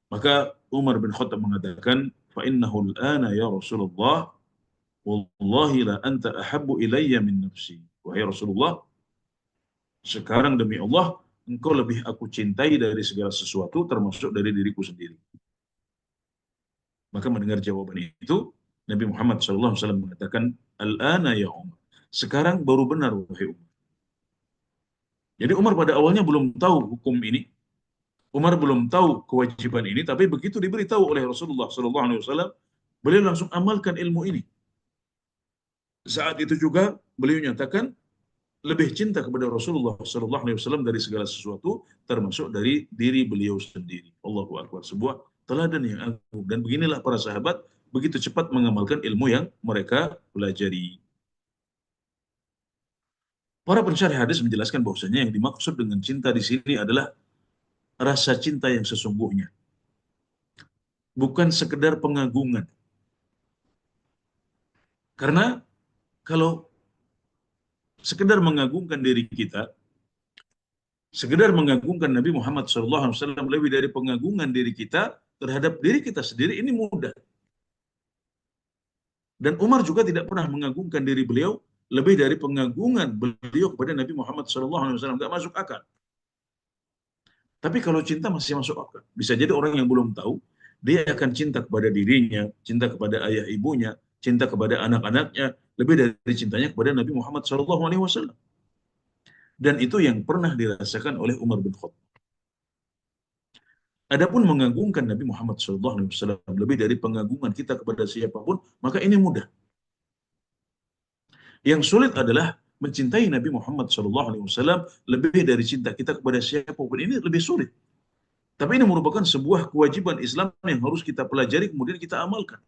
maka Umar bin Khattab mengatakan, فَإِنَّهُ الْآنَ يَا رَسُولَ اللَّهِ وَاللَّهِ لَا أَنْتَ أَحَبُّ إِلَيَّ مِنْ نَفْسِي. Wahai Rasulullah, sekarang demi Allah, engkau lebih aku cintai dari segala sesuatu, termasuk dari diriku sendiri. Maka mendengar jawaban itu, Nabi Muhammad SAW mengatakan, Al-ana ya Umar. Sekarang baru benar, wahai Umar. Jadi Umar pada awalnya belum tahu hukum ini, Umar belum tahu kewajiban ini, tapi begitu diberitahu oleh Rasulullah SAW, beliau langsung amalkan ilmu ini. Saat itu juga beliau nyatakan lebih cinta kepada Rasulullah SAW dari segala sesuatu, termasuk dari diri beliau sendiri. Allahu Akbar. Sebuah teladan yang agung. Dan beginilah para sahabat begitu cepat mengamalkan ilmu yang mereka pelajari. Para pensyarah hadis menjelaskan bahwasanya yang dimaksud dengan cinta di sini adalah rasa cinta yang sesungguhnya, bukan sekedar pengagungan. Karena kalau sekedar mengagungkan diri kita, sekedar mengagungkan Nabi Muhammad SAW lebih dari pengagungan diri kita terhadap diri kita sendiri, ini mudah. Dan Umar juga tidak pernah mengagungkan diri beliau lebih dari pengagungan beliau kepada Nabi Muhammad SAW. Nggak masuk akal. Tapi kalau cinta masih masuk akal. Bisa jadi orang yang belum tahu, dia akan cinta kepada dirinya, cinta kepada ayah ibunya, cinta kepada anak-anaknya, lebih dari cintanya kepada Nabi Muhammad SAW. Dan itu yang pernah dirasakan oleh Umar bin Khattab. Adapun mengagungkan Nabi Muhammad SAW lebih dari pengagungan kita kepada siapapun, maka ini mudah. Yang sulit adalah mencintai Nabi Muhammad SAW lebih dari cinta kita kepada siapapun. Ini lebih sulit. Tapi ini merupakan sebuah kewajiban Islam yang harus kita pelajari, kemudian kita amalkan.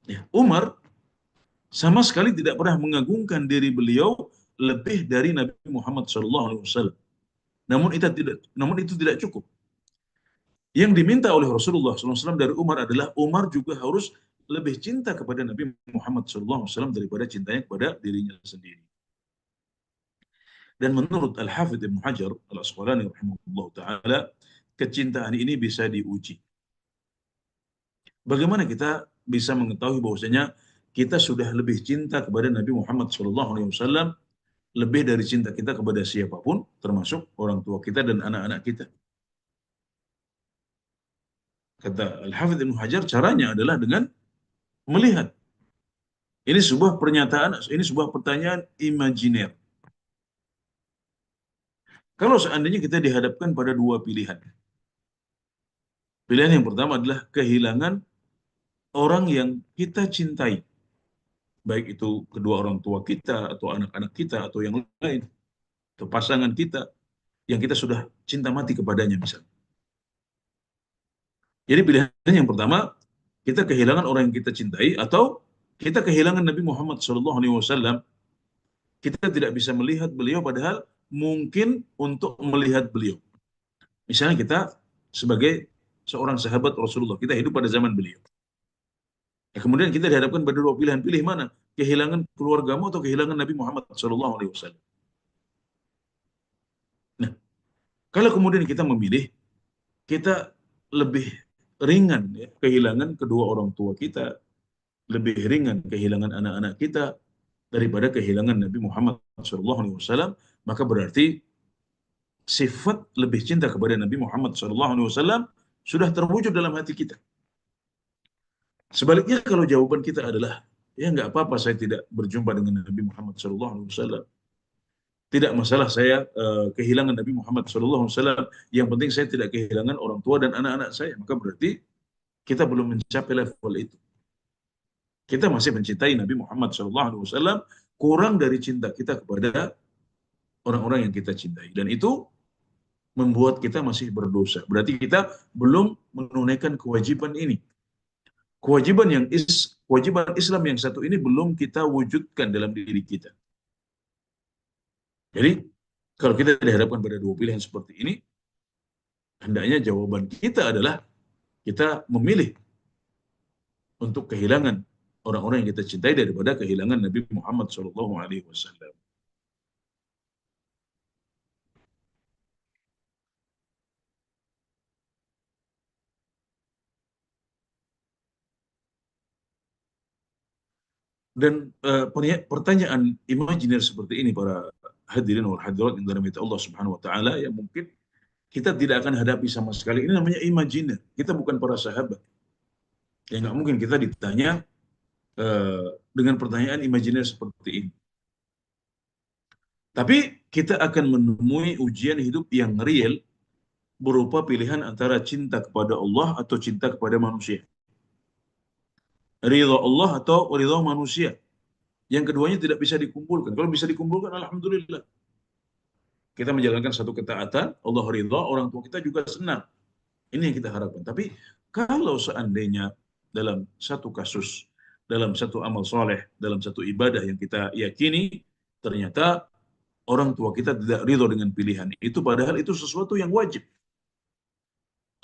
Ya, Umar sama sekali tidak pernah mengagungkan diri beliau lebih dari Nabi Muhammad SAW. Namun itu tidak cukup. Yang diminta oleh Rasulullah SAW dari Umar adalah Umar juga harus lebih cinta kepada Nabi Muhammad SAW daripada cintanya kepada dirinya sendiri. Dan menurut Al-Hafidh Ibn Hajar Al-Asqalani rahimahullah ta'ala, kecintaan ini bisa diuji. Bagaimana kita bisa mengetahui bahwasanya kita sudah lebih cinta kepada Nabi Muhammad SAW lebih dari cinta kita kepada siapapun, termasuk orang tua kita dan anak-anak kita? Kata Al-Hafidh Ibn Hajar, caranya adalah dengan melihat. Ini sebuah pernyataan, ini sebuah pertanyaan imajiner. Kalau seandainya kita dihadapkan pada dua pilihan. Pilihan yang pertama adalah kehilangan orang yang kita cintai. Baik itu kedua orang tua kita, atau anak-anak kita, atau yang lain. Atau pasangan kita, yang kita sudah cinta mati kepadanya misalnya. Jadi pilihan yang pertama, kita kehilangan orang yang kita cintai, atau kita kehilangan Nabi Muhammad SAW kita tidak bisa melihat beliau padahal mungkin untuk melihat beliau. Misalnya kita sebagai seorang sahabat Rasulullah, kita hidup pada zaman beliau. Ya, kemudian kita dihadapkan pada dua pilihan, pilih mana? Kehilangan keluargamu atau kehilangan Nabi Muhammad SAW. Nah, kalau kemudian kita memilih, kita lebih ringan ya, kehilangan kedua orang tua kita, lebih ringan kehilangan anak-anak kita daripada kehilangan Nabi Muhammad SAW, maka berarti sifat lebih cinta kepada Nabi Muhammad SAW sudah terwujud dalam hati kita. Sebaliknya kalau jawaban kita adalah, ya nggak apa-apa saya tidak berjumpa dengan Nabi Muhammad SAW. Tidak masalah saya kehilangan Nabi Muhammad SAW. Yang penting saya tidak kehilangan orang tua dan anak-anak saya. Maka berarti kita belum mencapai level itu. Kita masih mencintai Nabi Muhammad SAW kurang dari cinta kita kepada orang-orang yang kita cintai. Dan itu membuat kita masih berdosa. Berarti kita belum menunaikan kewajiban ini. Kewajiban Islam yang satu ini belum kita wujudkan dalam diri kita. Jadi, kalau kita dihadapkan pada dua pilihan seperti ini, hendaknya jawaban kita adalah kita memilih untuk kehilangan orang-orang yang kita cintai daripada kehilangan Nabi Muhammad SAW. Dan pertanyaan imajiner seperti ini, para hadirin wal hadirat yang dirahmati Allah Subhanahu wa taala, yang mungkin kita tidak akan hadapi sama sekali. Ini namanya imajiner. Kita bukan para sahabat. Ya nggak mungkin kita ditanya dengan pertanyaan imajiner seperti ini. Tapi kita akan menemui ujian hidup yang real berupa pilihan antara cinta kepada Allah atau cinta kepada manusia. Ridha Allah atau ridha manusia. Yang keduanya tidak bisa dikumpulkan. Kalau bisa dikumpulkan, alhamdulillah. Kita menjalankan satu ketaatan, Allah ridha, orang tua kita juga senang. Ini yang kita harapkan. Tapi kalau seandainya dalam satu kasus, dalam satu amal soleh, dalam satu ibadah yang kita yakini, ternyata orang tua kita tidak ridho dengan pilihan itu, padahal itu sesuatu yang wajib.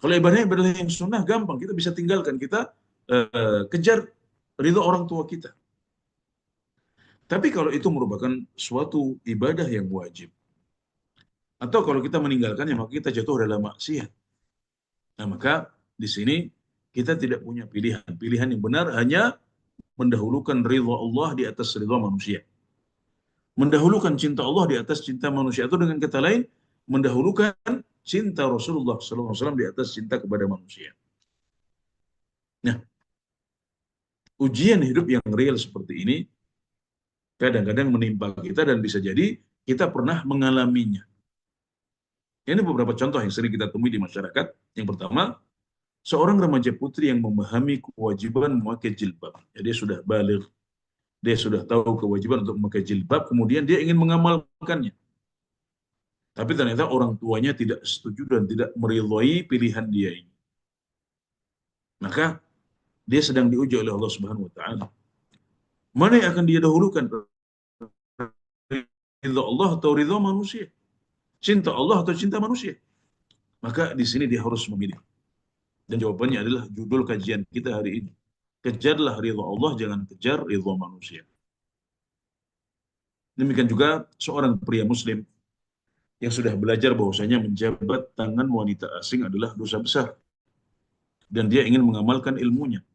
Kalau ibadah yang sunnah gampang, kita bisa tinggalkan, kita kejar ridho orang tua kita. Tapi kalau itu merupakan suatu ibadah yang wajib, atau kalau kita meninggalkannya, maka kita jatuh dalam maksiat. Nah, maka di sini kita tidak punya pilihan. Pilihan yang benar hanya mendahulukan ridha Allah di atas ridha manusia. Mendahulukan cinta Allah di atas cinta manusia. Atau dengan kata lain, mendahulukan cinta Rasulullah SAW di atas cinta kepada manusia. Nah, ujian hidup yang real seperti ini kadang-kadang menimpa kita dan bisa jadi kita pernah mengalaminya. Ini beberapa contoh yang sering kita temui di masyarakat. Yang pertama, seorang remaja putri yang memahami kewajiban memakai jilbab. Ya, dia sudah balik, dia sudah tahu kewajiban untuk memakai jilbab, kemudian dia ingin mengamalkannya. Tapi ternyata orang tuanya tidak setuju dan tidak meridhai pilihan dia ini. Maka dia sedang diuji oleh Allah Subhanahu wa taala. Mana yang akan dia dahulukan? Ridha Allah atau ridha manusia? Cinta Allah atau cinta manusia? Maka di sini dia harus memilih. Dan jawabannya adalah judul kajian kita hari ini. Kejarlah ridha Allah, jangan kejar ridha manusia. Demikian juga seorang pria muslim yang sudah belajar bahwasanya menjabat tangan wanita asing adalah dosa besar. Dan dia ingin mengamalkan ilmunya.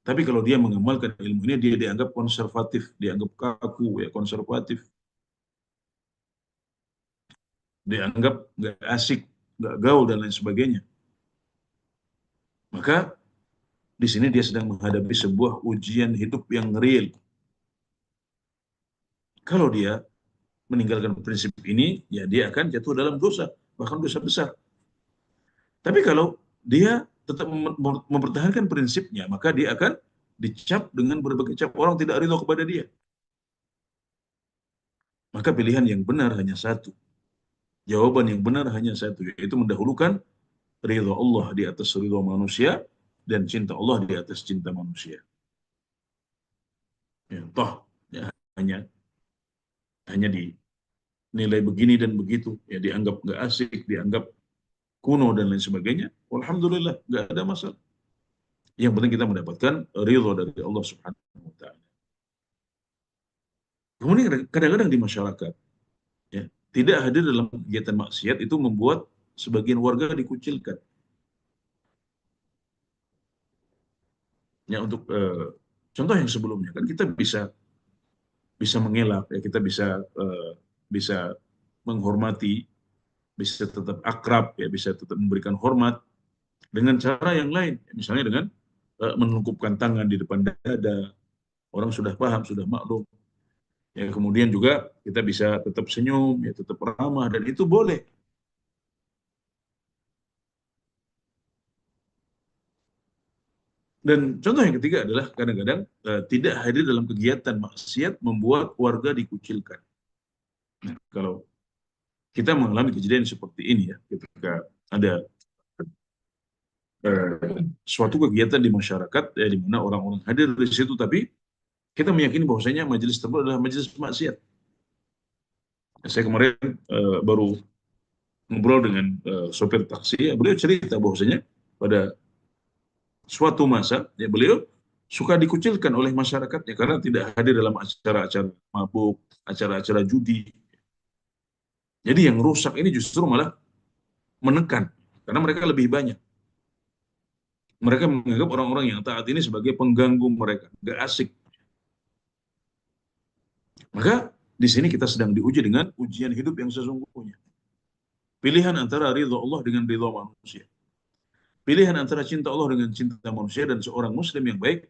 Tapi kalau dia mengamalkan ilmunya, dia dianggap konservatif, dianggap kaku, ya konservatif. Dianggap nggak asik, nggak gaul, dan lain sebagainya. Maka di sini dia sedang menghadapi sebuah ujian hidup yang real. Kalau dia meninggalkan prinsip ini, ya dia akan jatuh dalam dosa, bahkan dosa besar. Tapi kalau dia tetap mempertahankan prinsipnya, maka dia akan dicap dengan berbagai cap, orang tidak ridho kepada dia. Maka pilihan yang benar hanya satu. Jawaban yang benar hanya satu, yaitu mendahulukan ridho Allah di atas ridho manusia dan cinta Allah di atas cinta manusia. Ya, toh ya, hanya hanya dinilai begini dan begitu, ya dianggap nggak asik, dianggap kuno dan lain sebagainya, alhamdulillah nggak ada masalah. Yang penting kita mendapatkan ridho dari Allah Subhanahu wa taala. Kemudian kadang-kadang di masyarakat, ya, tidak hadir dalam kegiatan maksiat itu membuat sebagian warga dikucilkan. Ya, untuk contoh yang sebelumnya kan kita bisa bisa mengelak, ya kita bisa menghormati, bisa tetap akrab, ya bisa tetap memberikan hormat dengan cara yang lain, misalnya dengan menelungkupkan tangan di depan dada, orang sudah paham, sudah maklum. Ya, kemudian juga kita bisa tetap senyum, ya tetap ramah, dan itu boleh. Dan contoh yang ketiga adalah kadang-kadang tidak hadir dalam kegiatan maksiat membuat warga dikucilkan. Nah, kalau kita mengalami kejadian seperti ini, ya, ketika ada suatu kegiatan di masyarakat, ya, di mana orang-orang hadir di situ, tapi kita meyakini bahwasanya majelis tersebut adalah majelis maksiat. Saya kemarin baru ngobrol dengan sopir taksi, ya, beliau cerita bahwasanya pada suatu masa, ya, beliau suka dikucilkan oleh masyarakatnya karena tidak hadir dalam acara-acara mabuk, acara-acara judi. Jadi yang rusak ini justru malah menekan, karena mereka lebih banyak. Mereka menganggap orang-orang yang taat ini sebagai pengganggu mereka, nggak asik. Maka di sini kita sedang diuji dengan ujian hidup yang sesungguhnya. Pilihan antara ridho Allah dengan ridho manusia. Pilihan antara cinta Allah dengan cinta manusia, dan seorang muslim yang baik,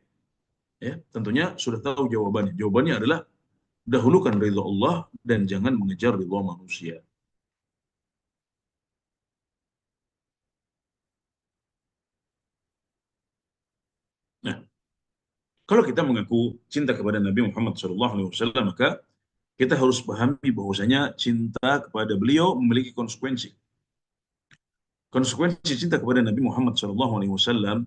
ya, tentunya sudah tahu jawabannya. Jawabannya adalah dahulukan ridho Allah dan jangan mengejar ridho manusia. Nah, kalau kita mengaku cinta kepada Nabi Muhammad SAW, maka kita harus pahami bahwasanya cinta kepada beliau memiliki konsekuensi. Konsekuensi cinta kepada Nabi Muhammad SAW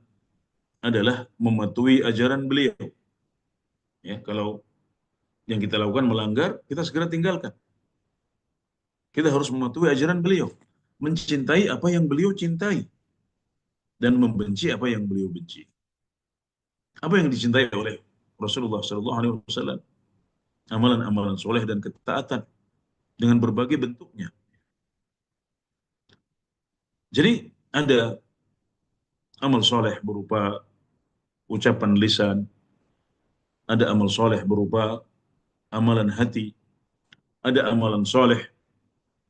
adalah mematuhi ajaran beliau. Ya, kalau yang kita lakukan melanggar, kita segera tinggalkan. Kita harus mematuhi ajaran beliau, mencintai apa yang beliau cintai, dan membenci apa yang beliau benci. Apa yang dicintai oleh Rasulullah SAW? Amalan-amalan soleh dan ketaatan dengan berbagai bentuknya. Jadi ada amal soleh berupa ucapan lisan, ada amal soleh berupa amalan hati, ada amalan soleh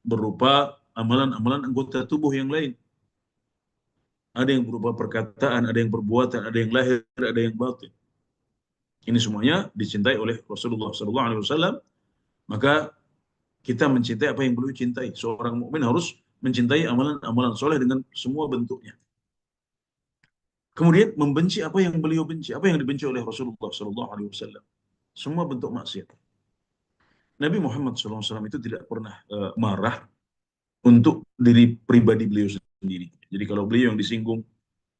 berupa amalan-amalan anggota tubuh yang lain. Ada yang berupa perkataan, ada yang perbuatan, ada yang lahir, ada yang batin. Ini semuanya dicintai oleh Rasulullah SAW. Maka kita mencintai apa yang beliau cintai. Seorang mukmin harus mencintai amalan-amalan soleh dengan semua bentuknya. Kemudian membenci apa yang beliau benci, apa yang dibenci oleh Rasulullah SAW. Semua bentuk maksiat. Nabi Muhammad SAW itu tidak pernah marah untuk diri pribadi beliau sendiri. Jadi kalau beliau yang disinggung,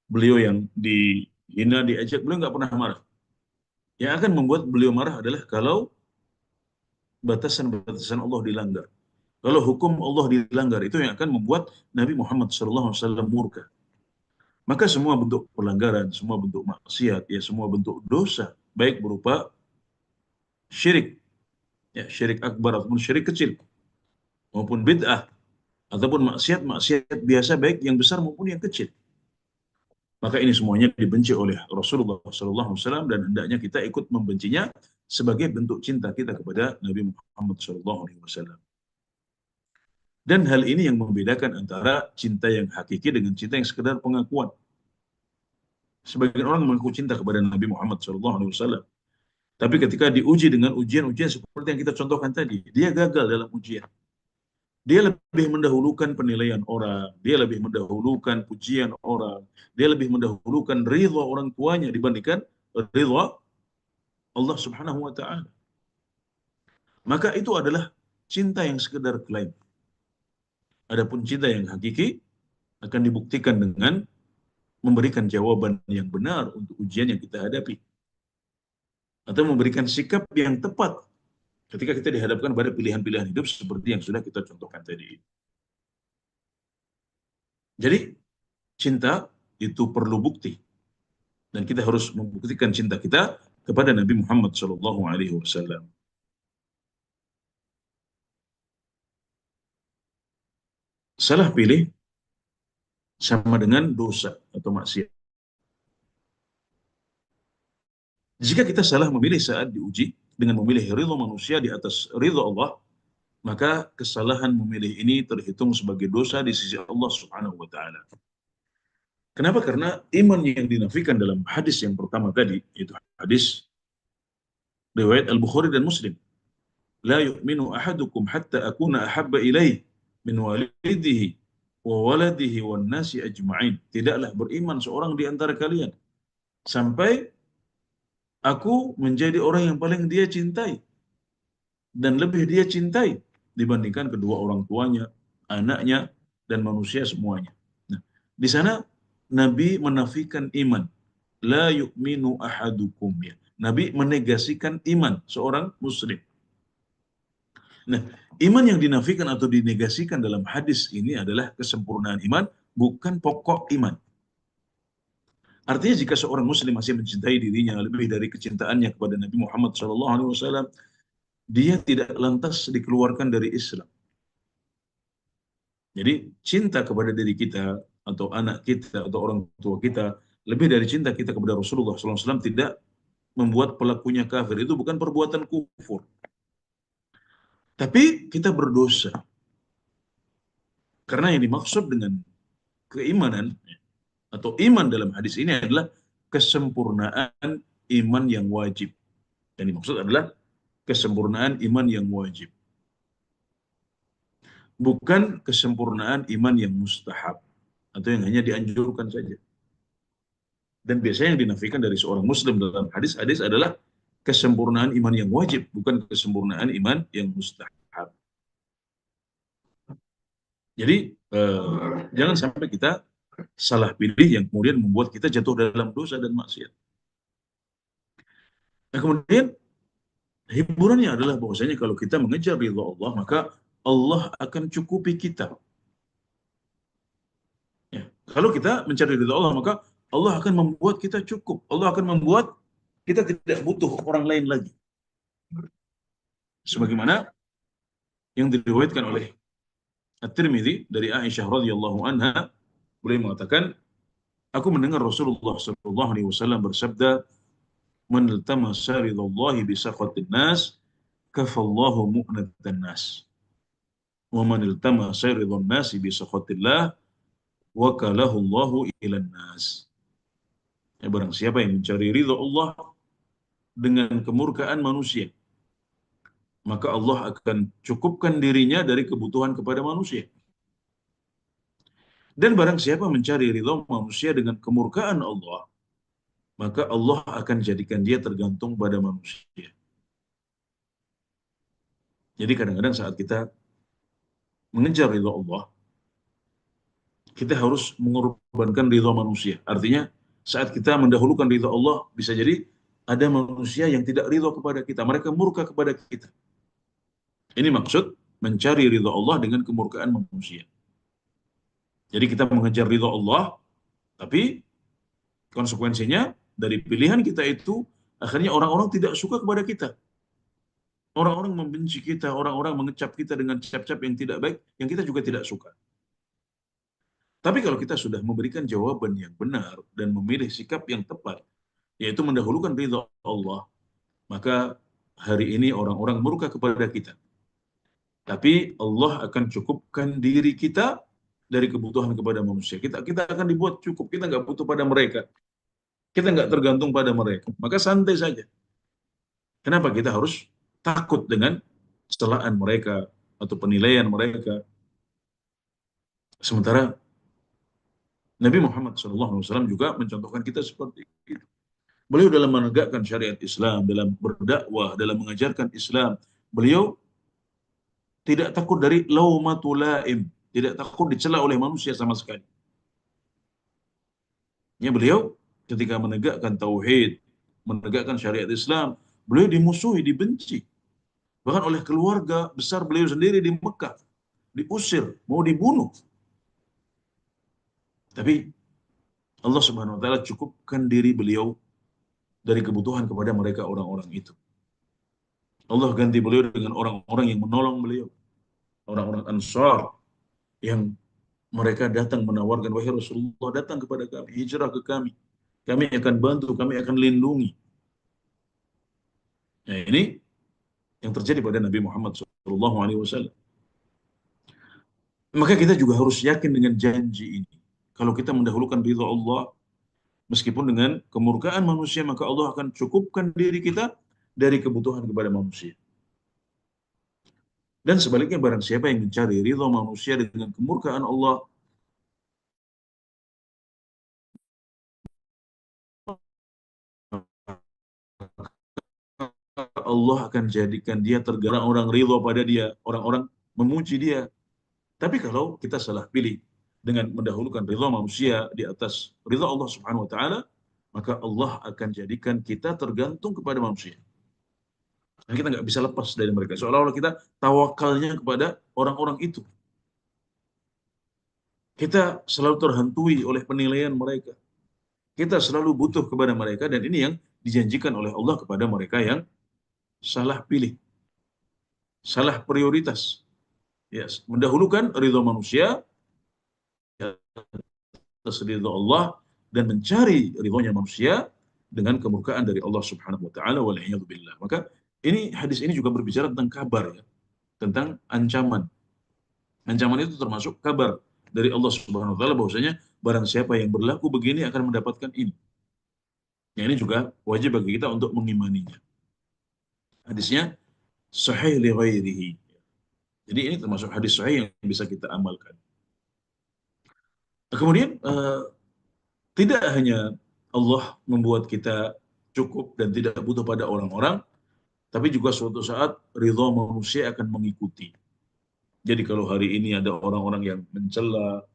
beliau yang dihina, diajak, beliau nggak pernah marah. Yang akan membuat beliau marah adalah kalau batasan-batasan Allah dilanggar. Kalau hukum Allah dilanggar, itu yang akan membuat Nabi Muhammad SAW murka. Maka semua bentuk pelanggaran, semua bentuk maksiat, ya semua bentuk dosa, baik berupa syirik, ya syirik akbar ataupun syirik kecil, maupun bid'ah, ataupun maksiat-maksiat biasa, baik yang besar maupun yang kecil. Maka ini semuanya dibenci oleh Rasulullah SAW, dan hendaknya kita ikut membencinya sebagai bentuk cinta kita kepada Nabi Muhammad SAW. Dan hal ini yang membedakan antara cinta yang hakiki dengan cinta yang sekedar pengakuan. Sebagian orang mengaku cinta kepada Nabi Muhammad SAW, tapi ketika diuji dengan ujian-ujian seperti yang kita contohkan tadi, dia gagal dalam ujian. Dia lebih mendahulukan penilaian orang, dia lebih mendahulukan pujian orang, dia lebih mendahulukan ridha orang tuanya dibandingkan ridha Allah Subhanahu wa taala. Maka itu adalah cinta yang sekedar klaim. Adapun cinta yang hakiki akan dibuktikan dengan memberikan jawaban yang benar untuk ujian yang kita hadapi, atau memberikan sikap yang tepat ketika kita dihadapkan pada pilihan-pilihan hidup seperti yang sudah kita contohkan tadi. Jadi cinta itu perlu bukti, dan kita harus membuktikan cinta kita kepada Nabi Muhammad SAW. Salah pilih sama dengan dosa atau maksiat. Jika kita salah memilih saat diuji dengan memilih ridho manusia di atas ridho Allah, maka kesalahan memilih ini terhitung sebagai dosa di sisi Allah Subhanahu wa taala. Kenapa? Karena iman yang dinafikan dalam hadis yang pertama tadi, yaitu hadis riwayat Al-Bukhari dan Muslim. La yu'minu ahadukum hatta akuna ahabba ilaih min walidihi wa waladihi wan nasi ajma'in. Tidaklah beriman seorang di antara kalian sampai aku menjadi orang yang paling dia cintai dan lebih dia cintai dibandingkan kedua orang tuanya, anaknya, dan manusia semuanya. Nah, di sana Nabi menafikan iman. La yu'minu ahadukum, ya. Nabi menegasikan iman seorang muslim. Nah, iman yang dinafikan atau dinegasikan dalam hadis ini adalah kesempurnaan iman, bukan pokok iman. Artinya jika seorang muslim masih mencintai dirinya lebih dari kecintaannya kepada Nabi Muhammad SAW, dia tidak lantas dikeluarkan dari Islam. Jadi cinta kepada diri kita atau anak kita atau orang tua kita lebih dari cinta kita kepada Rasulullah SAW tidak membuat pelakunya kafir. Itu bukan perbuatan kufur. Tapi kita berdosa. Karena yang dimaksud dengan keimanan atau iman dalam hadis ini adalah kesempurnaan iman yang wajib. Yang dimaksud adalah kesempurnaan iman yang wajib. Bukan kesempurnaan iman yang mustahab atau yang hanya dianjurkan saja. Dan biasanya yang dinafikan dari seorang muslim dalam hadis-hadis adalah kesempurnaan iman yang wajib, bukan kesempurnaan iman yang mustahab. Jadi jangan sampai kita salah pilih yang kemudian membuat kita jatuh dalam dosa dan maksiat. Nah, kemudian hiburannya adalah bahwasanya kalau kita mengejar ridha Allah, maka Allah akan cukupi kita. Ya. Kalau kita mencari ridha Allah, maka Allah akan membuat kita cukup. Allah akan membuat kita tidak butuh orang lain lagi. Sebagaimana yang diriwayatkan oleh At-Tirmidzi dari Aisyah radhiyallahu anha, beliau mengatakan, aku mendengar Rasulullah sallallahu alaihi wasallam bersabda, "Man iltamasa ridallahi bi sakhatin nas, kafallahu mu'natan nas. Wa man iltamasa ridan nasi bi sakhatillah, wakalahu Allahu ilan nas." Ya, barang siapa yang mencari ridha Allah dengan kemurkaan manusia, maka Allah akan cukupkan dirinya dari kebutuhan kepada manusia. Dan barang siapa mencari ridha manusia dengan kemurkaan Allah, maka Allah akan jadikan dia tergantung pada manusia. Jadi kadang-kadang saat kita mengejar ridha Allah, kita harus mengorbankan ridha manusia. Artinya saat kita mendahulukan ridha Allah, bisa jadi ada manusia yang tidak ridha kepada kita, mereka murka kepada kita. Ini maksud mencari ridha Allah dengan kemurkaan manusia. Jadi kita mengejar ridha Allah, tapi konsekuensinya dari pilihan kita itu akhirnya orang-orang tidak suka kepada kita. Orang-orang membenci kita, orang-orang mengecap kita dengan cap-cap yang tidak baik, yang kita juga tidak suka. Tapi kalau kita sudah memberikan jawaban yang benar dan memilih sikap yang tepat, yaitu mendahulukan ridha Allah, maka hari ini orang-orang murka kepada kita. Tapi Allah akan cukupkan diri kita dari kebutuhan kepada manusia. Kita akan dibuat cukup, kita nggak butuh pada mereka. Kita nggak tergantung pada mereka. Maka santai saja. Kenapa kita harus takut dengan celaan mereka atau penilaian mereka? Sementara Nabi Muhammad SAW juga mencontohkan kita seperti itu. Beliau dalam menegakkan syariat Islam, dalam berdakwah, dalam mengajarkan Islam, beliau tidak takut dari laumatul laim, tidak takut dicela oleh manusia sama sekali. Ya, beliau ketika menegakkan tauhid, menegakkan syariat Islam, beliau dimusuhi, dibenci. bahkan oleh keluarga besar beliau sendiri di Mekah, diusir, mau dibunuh. Tapi Allah Subhanahu wa taala cukupkan diri beliau dari kebutuhan kepada mereka orang-orang itu. Allah ganti beliau dengan orang-orang yang menolong beliau, orang-orang Ansar yang mereka datang menawarkan, wahai Rasulullah, datang kepada kami, hijrah ke kami. Kami akan bantu, kami akan lindungi. Nah, ini yang terjadi pada Nabi Muhammad SAW. Maka kita juga harus yakin dengan janji ini. Kalau kita mendahulukan ridha Allah, meskipun dengan kemurkaan manusia, maka Allah akan cukupkan diri kita dari kebutuhan kepada manusia. Dan sebaliknya, barang siapa yang mencari ridha manusia dengan kemurkaan Allah, Allah akan jadikan dia tergerak, orang ridha pada dia, orang-orang memuji dia. Tapi kalau kita salah pilih dengan mendahulukan ridha manusia di atas ridha Allah Subhanahu wa taala, maka Allah akan jadikan kita tergantung kepada manusia. Dan kita nggak bisa lepas dari mereka. Seolah-olah kita tawakalnya kepada orang-orang itu. Kita selalu terhantui oleh penilaian mereka. Kita selalu butuh kepada mereka, dan ini yang dijanjikan oleh Allah kepada mereka yang salah pilih, salah prioritas. Yes, mendahulukan ridha manusia atas ridha Allah dan mencari ridhonya manusia dengan kemurkaan dari Allah Subhanahu wa taala, wal'iyadu billah. Maka hadis ini juga berbicara tentang kabar, ya, tentang ancaman. Ancaman itu termasuk kabar dari Allah Subhanahu wa taala bahwasanya barang siapa yang berlaku begini akan mendapatkan ini. Yang ini juga wajib bagi kita untuk mengimaninya. Hadisnya sahih li ghairihi. Jadi ini termasuk hadis sahih yang bisa kita amalkan. Kemudian tidak hanya Allah membuat kita cukup dan tidak butuh pada orang-orang, tapi juga suatu saat ridha manusia akan mengikuti. Jadi kalau hari ini ada orang-orang yang mencela,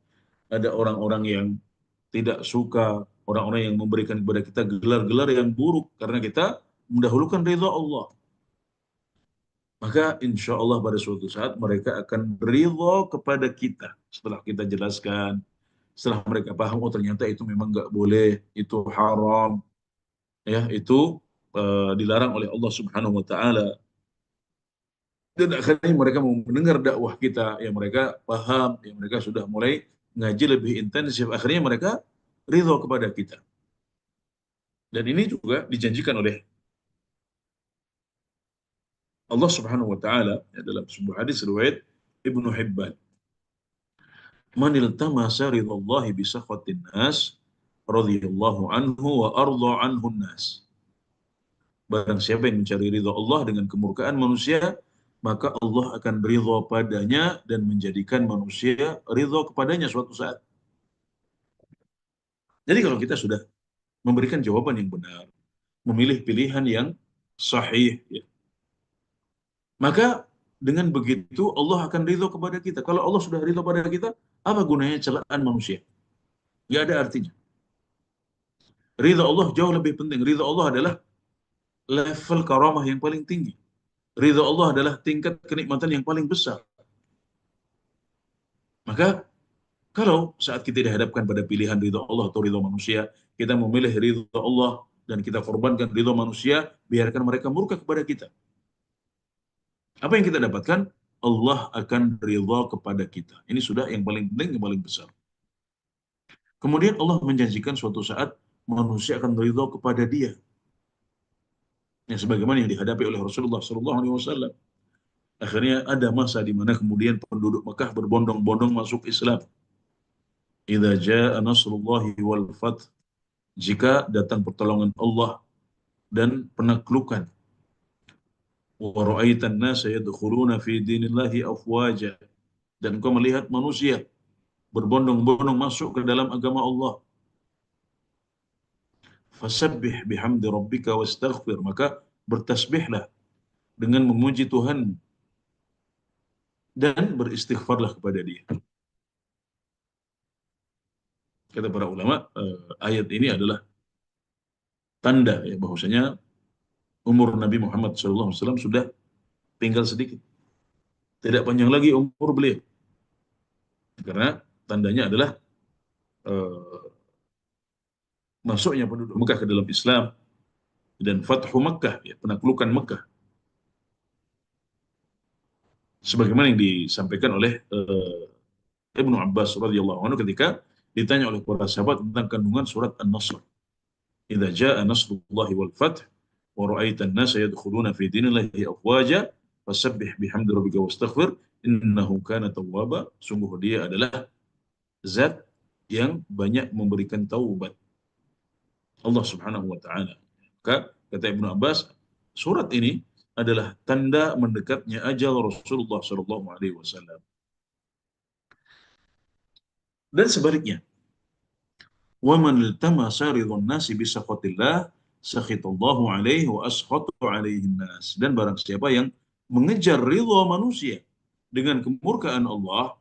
ada orang-orang yang tidak suka, orang-orang yang memberikan kepada kita gelar-gelar yang buruk karena kita mendahulukan ridha Allah, maka insya Allah pada suatu saat mereka akan ridha kepada kita setelah kita jelaskan, setelah mereka paham, oh ternyata itu memang nggak boleh, itu haram, ya itu dilarang oleh Allah Subhanahu Wa Taala. Dan akhirnya mereka mau mendengar dakwah kita, ya mereka paham, ya mereka sudah mulai ngaji lebih intensif, akhirnya mereka ridho kepada kita. Dan ini juga dijanjikan oleh Allah Subhanahu Wa Taala, ya, dalam sebuah hadis riwayat Ibnu Hibban. Man iltamasa ridhallahi bi sakhatin nas radhiyallahu anhu wa arda anhu nas. Barang siapa yang mencari ridha Allah dengan kemurkaan manusia, maka Allah akan ridha padanya dan menjadikan manusia ridha kepadanya suatu saat. Jadi kalau kita sudah memberikan jawaban yang benar, memilih pilihan yang sahih, ya, maka dengan begitu Allah akan ridha kepada kita. Kalau Allah sudah ridha pada kita, apa gunanya celaan manusia? Nggak ada artinya. Ridha Allah jauh lebih penting. Ridha Allah adalah level karamah yang paling tinggi. Ridha Allah adalah tingkat kenikmatan yang paling besar. Maka kalau saat kita dihadapkan pada pilihan ridha Allah atau ridha manusia, kita memilih ridha Allah dan kita korbankan ridha manusia, biarkan mereka murka kepada kita. Apa yang kita dapatkan? Allah akan ridha kepada kita. Ini sudah yang paling penting, yang paling besar. Kemudian Allah menjanjikan suatu saat manusia akan ridha kepada dia. Yang sebagaimana yang dihadapi oleh Rasulullah SAW. Akhirnya ada masa di mana kemudian penduduk Mekah berbondong-bondong masuk Islam. Idza jaa nasrullahi wal fath, jika datang pertolongan Allah dan penaklukan. Wa ra'aitan nasa yadkhuluna fi dinillahi afwaja, dan kau melihat manusia berbondong-bondong masuk ke dalam agama Allah. Fasabbih bihamdi rabbika wastaghfir, maka bertasbihlah dengan memuji Tuhan dan beristighfarlah kepada Dia. Kata para ulama, ayat ini adalah tanda, ya, bahwasanya umur Nabi Muhammad SAW sudah tinggal sedikit. Tidak panjang lagi umur beliau. Karena tandanya adalah eh, masuknya penduduk Mekah ke dalam Islam dan Fathu Mekah, ya, penaklukan Mekah. Sebagaimana yang disampaikan oleh Ibnu Abbas radhiyallahu anhu ketika ditanya oleh para sahabat tentang kandungan surat An-Nasr. Idza jaa nasrullahi wal fath wa ra'aitan nasa yadkhuluna fi dinillahi afwaja fasabbih bihamdi rabbika wastaghfir innahu kana tawwaba. Sungguh dia adalah zat yang banyak memberikan taubat. Allah Subhanahu wa taala. Maka kata Ibnu Abbas, surat ini adalah tanda mendekatnya ajal Rasulullah sallallahu alaihi wasallam. Dan sebaliknya, wa man iltamasa ridwan nasi bi sakhatillah sakhitallahu alaihi wa askhatu alaihi nas. Dan barang siapa yang mengejar ridha manusia dengan kemurkaan Allah,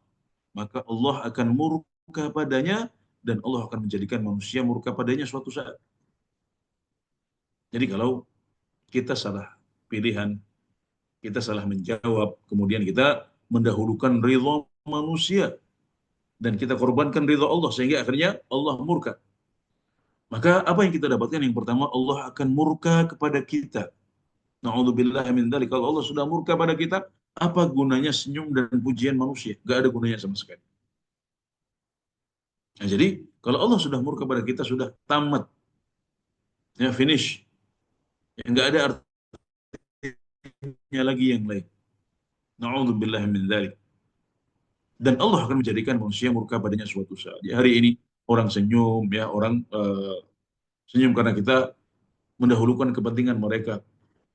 maka Allah akan murka padanya dan Allah akan menjadikan manusia murka padanya suatu saat. Jadi kalau kita salah pilihan, kita salah menjawab, kemudian kita mendahulukan ridha manusia dan kita korbankan ridha Allah sehingga akhirnya Allah murka. Maka apa yang kita dapatkan? Yang pertama, Allah akan murka kepada kita. Na'udzubillah min dzalik. Kalau Allah sudah murka pada kita, apa gunanya senyum dan pujian manusia? Gak ada gunanya sama sekali. Nah, jadi kalau Allah sudah murka pada kita, sudah tamat, ya finish. Ya, nggak ada artinya lagi yang lain. Na'udzubillah min dzalik. Dan Allah akan menjadikan manusia murka padanya suatu saat. Ya, hari ini orang senyum, ya orang senyum karena kita mendahulukan kepentingan mereka.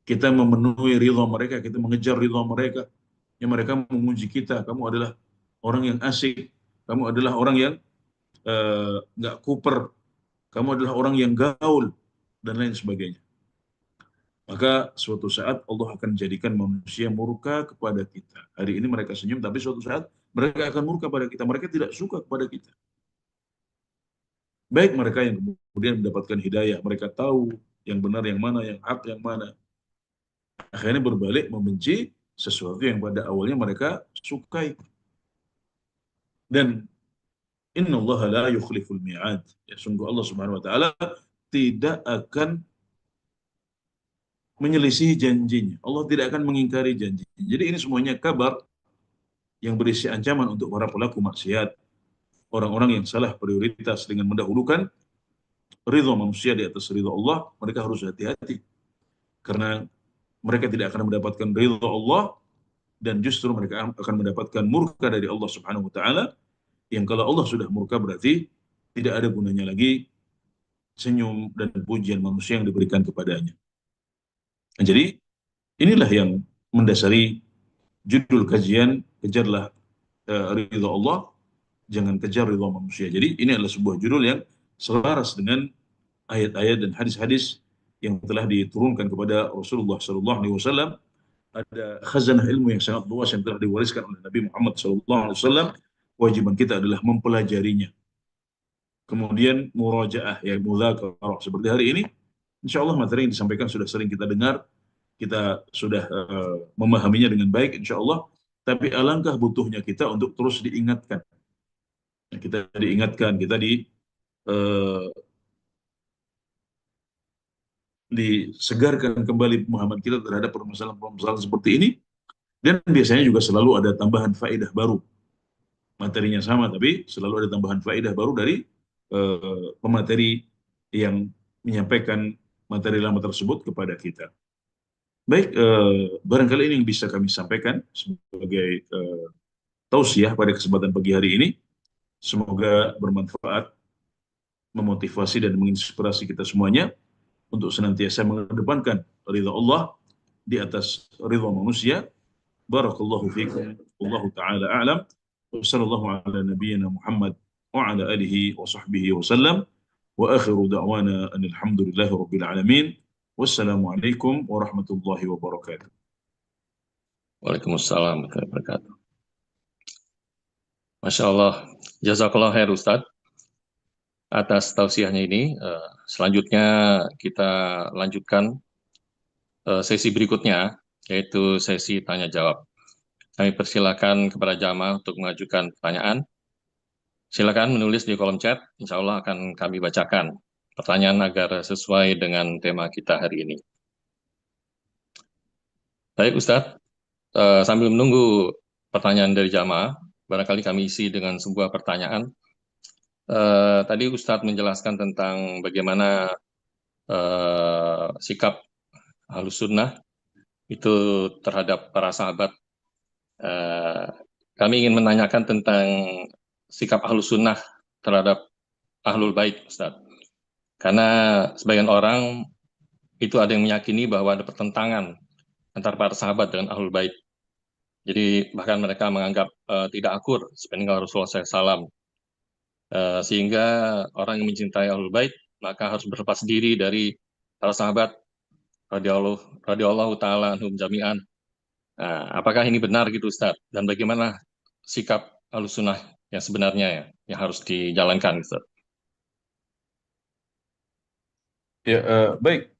Kita memenuhi ridha mereka, kita mengejar ridha mereka. Yang mereka memuji kita, kamu adalah orang yang asik, kamu adalah orang yang nggak kuper, kamu adalah orang yang gaul, dan lain sebagainya. Maka suatu saat Allah akan jadikan manusia murka kepada kita. Hari ini mereka senyum, tapi suatu saat mereka akan murka pada kita. Mereka tidak suka kepada kita. Baik mereka yang kemudian mendapatkan hidayah, mereka tahu yang benar yang mana, yang hak yang mana. Akhirnya berbalik membenci sesuatu yang pada awalnya mereka sukai. Dan innallaha la yukhliful mi'ad. Ya, sungguh Allah Subhanahu wa taala tidak akan menyelisih janjinya. Allah tidak akan mengingkari janjinya. Jadi ini semuanya kabar yang berisi ancaman untuk para pelaku maksiat, orang-orang yang salah prioritas dengan mendahulukan ridha manusia di atas ridha Allah. Mereka harus hati-hati karena mereka tidak akan mendapatkan ridha Allah dan justru mereka akan mendapatkan murka dari Allah Subhanahu wa taala, yang kalau Allah sudah murka berarti tidak ada gunanya lagi senyum dan pujian manusia yang diberikan kepadanya. Nah, jadi inilah yang mendasari judul kajian, kejarlah ridha Allah, jangan kejar ridha manusia. Jadi ini adalah sebuah judul yang selaras dengan ayat-ayat dan hadis-hadis yang telah diturunkan kepada Rasulullah Sallallahu Alaihi Wasallam. Ada khazanah ilmu yang sangat luas yang telah diwariskan oleh Nabi Muhammad Sallallahu Alaihi Wasallam. Kewajiban kita adalah mempelajarinya. Kemudian murajaah, ya mudzakarah. Seperti hari ini, insya Allah materi yang disampaikan sudah sering kita dengar, kita sudah memahaminya dengan baik, insya Allah. Tapi alangkah butuhnya kita untuk terus diingatkan. Kita diingatkan, kita uh, disegarkan kembali pemahaman kita terhadap permasalahan-permasalahan seperti ini. Dan biasanya juga selalu ada tambahan faedah baru. Materinya sama, tapi selalu ada tambahan faedah baru dari pemateri yang menyampaikan materi lama tersebut kepada kita. Baik, barangkali ini yang bisa kami sampaikan sebagai tausiah pada kesempatan pagi hari ini. Semoga bermanfaat, memotivasi dan menginspirasi kita semuanya untuk senantiasa mengedepankan ridha Allah di atas ridha manusia. Barakallahu fiikum. Wallahu taala a'lam. Wa sallallahu ala nabiyyina Muhammad wa ala alihi wa sahbihi wa sallam. Wa akhiru da'wana anil hamdulillahi rabbil alamin. Wassalamualaikum warahmatullahi wabarakatuh. Waalaikumsalam warahmatullahi wabarakatuh. Masya Allah, jazakallah khair Ustadz atas tausiahnya ini. Selanjutnya kita lanjutkan sesi berikutnya. yaitu sesi tanya jawab. Kami persilakan kepada jamaah untuk mengajukan pertanyaan. Silakan menulis di kolom chat, insya Allah akan kami bacakan pertanyaan agar sesuai dengan tema kita hari ini. Baik Ustadz, sambil menunggu pertanyaan dari jamaah, barangkali kami isi dengan sebuah pertanyaan. Tadi Ustadz menjelaskan tentang bagaimana sikap Ahlus Sunnah itu terhadap para sahabat. Kami ingin menanyakan tentang sikap Ahlus Sunnah terhadap Ahlul Bait, Ustadz. Karena sebagian orang itu ada yang meyakini bahwa ada pertentangan antara para sahabat dengan Ahlul Bait. Jadi bahkan mereka menganggap tidak akur sepeninggal Rasulullah SAW. Sehingga orang yang mencintai Ahlul Bait maka harus berlepas diri dari para sahabat radhiyallahu taala anhum jami'an. Nah, apakah ini benar gitu Ustaz? Dan bagaimana sikap Ahlus Sunnah yang sebenarnya ya yang harus dijalankan Ustaz? Ya, baik.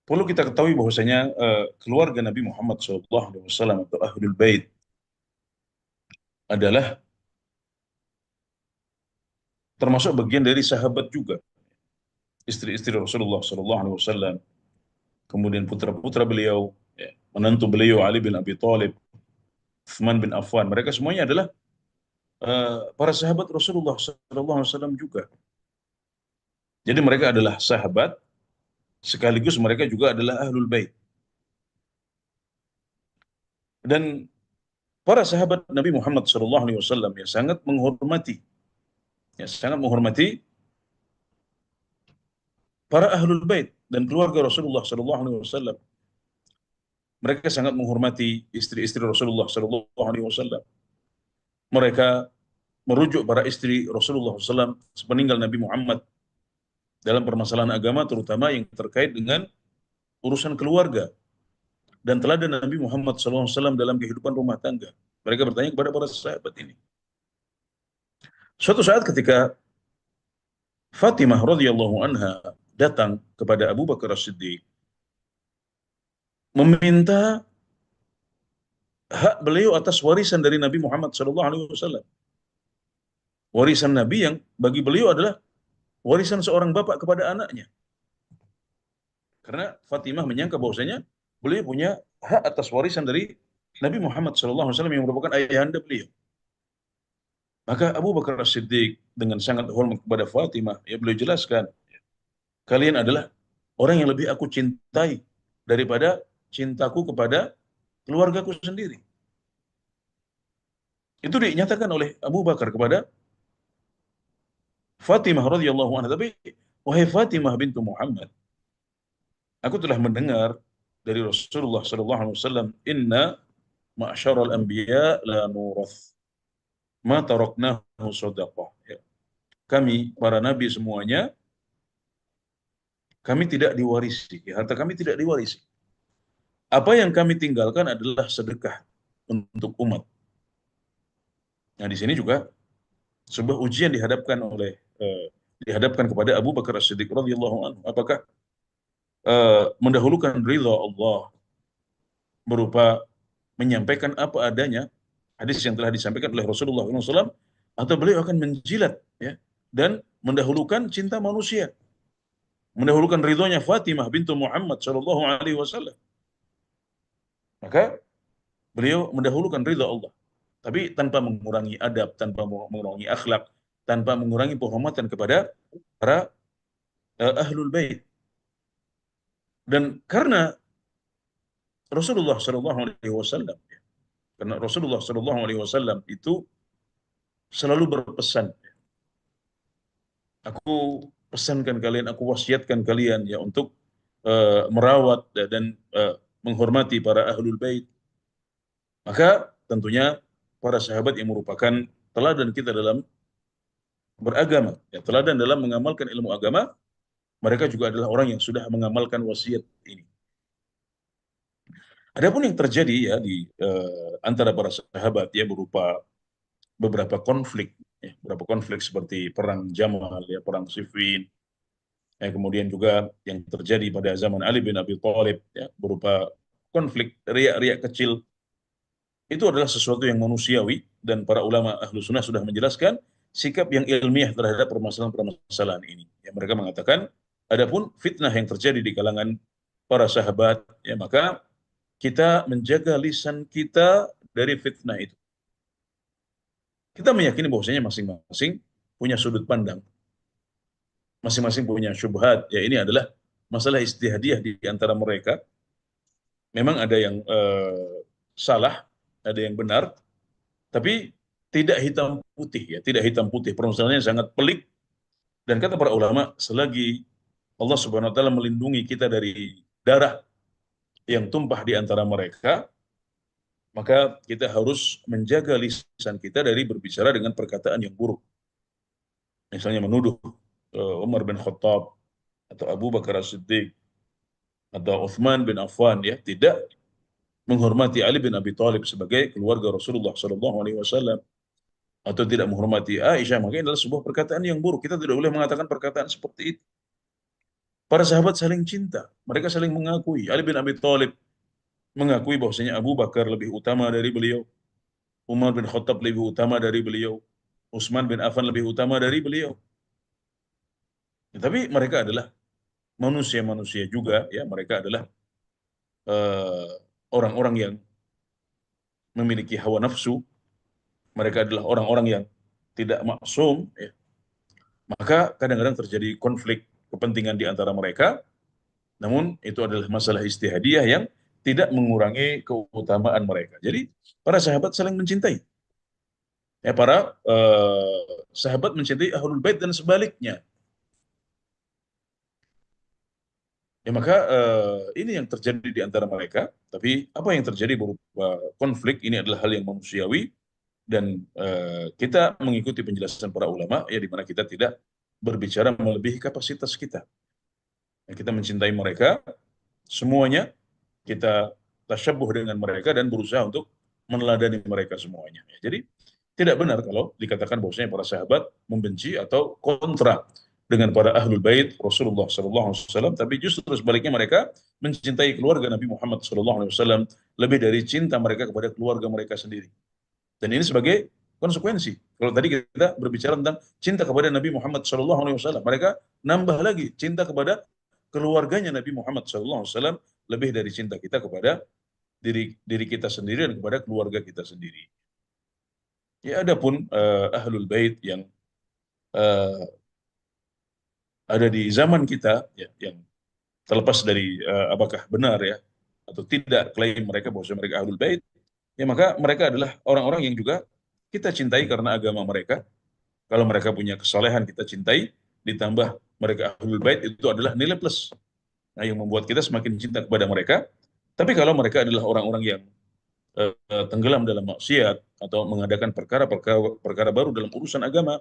Perlu kita ketahui bahwasanya keluarga Nabi Muhammad SAW atau Ahlul Bait adalah termasuk bagian dari sahabat juga. Istri-istri Rasulullah SAW, kemudian putra-putra beliau, ya, menantu beliau Ali bin Abi Thalib, Utsman bin Affan, mereka semuanya adalah para sahabat Rasulullah SAW juga. Jadi mereka adalah sahabat, sekaligus mereka juga adalah Ahlul Bait. Dan para sahabat Nabi Muhammad SAW sangat menghormati para Ahlul Bait dan keluarga Rasulullah SAW. Mereka sangat menghormati istri-istri Rasulullah SAW. Mereka merujuk para istri Rasulullah SAW sepeninggal Nabi Muhammad dalam permasalahan agama, terutama yang terkait dengan urusan keluarga dan teladan Nabi Muhammad SAW dalam kehidupan rumah tangga. Mereka bertanya kepada para sahabat ini. Suatu saat ketika Fatimah radhiyallahu anha datang kepada Abu Bakar As-Siddiq meminta hak beliau atas warisan dari Nabi Muhammad SAW. Warisan Nabi yang bagi beliau adalah warisan seorang bapak kepada anaknya. Karena Fatimah menyangka bahwasanya beliau punya hak atas warisan dari Nabi Muhammad SAW yang merupakan ayahanda beliau. Maka Abu Bakar As-Siddiq dengan sangat hormat kepada Fatimah, ya beliau jelaskan, kalian adalah orang yang lebih aku cintai daripada cintaku kepada keluargaku sendiri. Itu dinyatakan oleh Abu Bakar kepada Fatimah radhiyallahu anha. Tapi wahai Fatimah bintu Muhammad, aku telah mendengar dari Rasulullah sallallahu alaihi wasallam, inna ma'syaral anbiya la nurath ma taraknahu sadaqah. Ya. Kami para nabi semuanya kami tidak diwarisi, ya, harta kami tidak diwarisi. Apa yang kami tinggalkan adalah sedekah untuk umat. Nah, di sini juga sebuah ujian dihadapkan kepada Abu Bakar As-Siddiq radhiyallahu anhu. Apakah mendahulukan ridha Allah berupa menyampaikan apa adanya hadis yang telah disampaikan oleh Rasulullah SAW, atau beliau akan menjilat, ya, dan mendahulukan cinta manusia, mendahulukan ridhonya Fatimah bintu Muhammad Shallallahu Alaihi Wasallam. Maka beliau mendahulukan ridha Allah, tapi tanpa mengurangi adab, tanpa mengurangi akhlak, tanpa mengurangi penghormatan kepada para ahlul bait. Dan karena Rasulullah Shallallahu Alaihi Wasallam, karena Rasulullah Shallallahu Alaihi Wasallam itu selalu berpesan, aku pesankan kalian, aku wasiatkan kalian ya untuk merawat dan menghormati para ahlul bait. Maka tentunya para sahabat yang merupakan teladan kita dalam beragama, ya, teladan dalam mengamalkan ilmu agama, mereka juga adalah orang yang sudah mengamalkan wasiat ini. Adapun yang terjadi ya di antara para sahabat ya berupa beberapa konflik, ya, beberapa konflik seperti perang Jamal, ya, perang Siffin, ya, kemudian juga yang terjadi pada zaman Ali bin Abi Thalib, ya, berupa konflik, riak-riak kecil, itu adalah sesuatu yang manusiawi, dan para ulama ahlu sunnah sudah menjelaskan sikap yang ilmiah terhadap permasalahan-permasalahan ini. Yang mereka mengatakan, adapun fitnah yang terjadi di kalangan para sahabat, ya maka kita menjaga lisan kita dari fitnah itu. Kita meyakini bahwasanya masing-masing punya sudut pandang, masing-masing punya syubhat. Ya, ini adalah masalah istihadiyah di antara mereka. Memang ada yang salah, ada yang benar, tapi tidak hitam putih, ya, tidak hitam putih. Permasalahannya sangat pelik, dan kata para ulama, selagi Allah Subhanahu wa taala melindungi kita dari darah yang tumpah di antara mereka, maka kita harus menjaga lisan kita dari berbicara dengan perkataan yang buruk. Misalnya menuduh Umar bin Khattab atau Abu Bakar As-Siddiq atau Uthman bin Affan, ya, tidak menghormati Ali bin Abi Thalib sebagai keluarga Rasulullah Shallallahu Alaihi Wasallam, atau tidak menghormati Aisyah, maka ini adalah sebuah perkataan yang buruk. Kita tidak boleh mengatakan perkataan seperti itu. Para sahabat saling cinta, mereka saling mengakui. Ali bin Abi Thalib mengakui bahwasanya Abu Bakar lebih utama dari beliau, Umar bin Khattab lebih utama dari beliau, Utsman bin Affan lebih utama dari beliau. Ya, tapi mereka adalah manusia-manusia juga, ya, mereka adalah eh, orang-orang yang memiliki hawa nafsu, mereka adalah orang-orang yang tidak maksum, ya. Maka kadang-kadang terjadi konflik kepentingan di antara mereka, namun itu adalah masalah istihadiyah yang tidak mengurangi keutamaan mereka. Jadi para sahabat saling mencintai. Ya, para sahabat mencintai ahlul bait dan sebaliknya. Ya, maka ini yang terjadi di antara mereka. Tapi apa yang terjadi berupa konflik ini adalah hal yang manusiawi, dan kita mengikuti penjelasan para ulama, ya, di mana kita tidak berbicara melebihi kapasitas kita. Ya, kita mencintai mereka semuanya, kita tasyabuh dengan mereka dan berusaha untuk meneladani mereka semuanya. Ya, jadi tidak benar kalau dikatakan bahwasanya para sahabat membenci atau kontra dengan para ahlul bait Rasulullah Sallallahu Alaihi Wasallam, tapi justru sebaliknya mereka mencintai keluarga Nabi Muhammad Sallallahu Alaihi Wasallam lebih dari cinta mereka kepada keluarga mereka sendiri. Dan ini sebagai konsekuensi. Kalau tadi kita berbicara tentang cinta kepada Nabi Muhammad SAW, mereka nambah lagi cinta kepada keluarganya Nabi Muhammad SAW lebih dari cinta kita kepada diri diri kita sendiri dan kepada keluarga kita sendiri. Ya, adapun ahlul bait yang uh, ada di zaman kita, ya, yang terlepas dari apakah benar, ya, atau tidak klaim mereka bahwa mereka ahlul bait, ya maka mereka adalah orang-orang yang juga kita cintai karena agama mereka. Kalau mereka punya kesalehan kita cintai, ditambah mereka ahlul bait, itu adalah nilai plus. Nah, yang membuat kita semakin cinta kepada mereka. Tapi kalau mereka adalah orang-orang yang tenggelam dalam maksiat atau mengadakan perkara baru dalam urusan agama,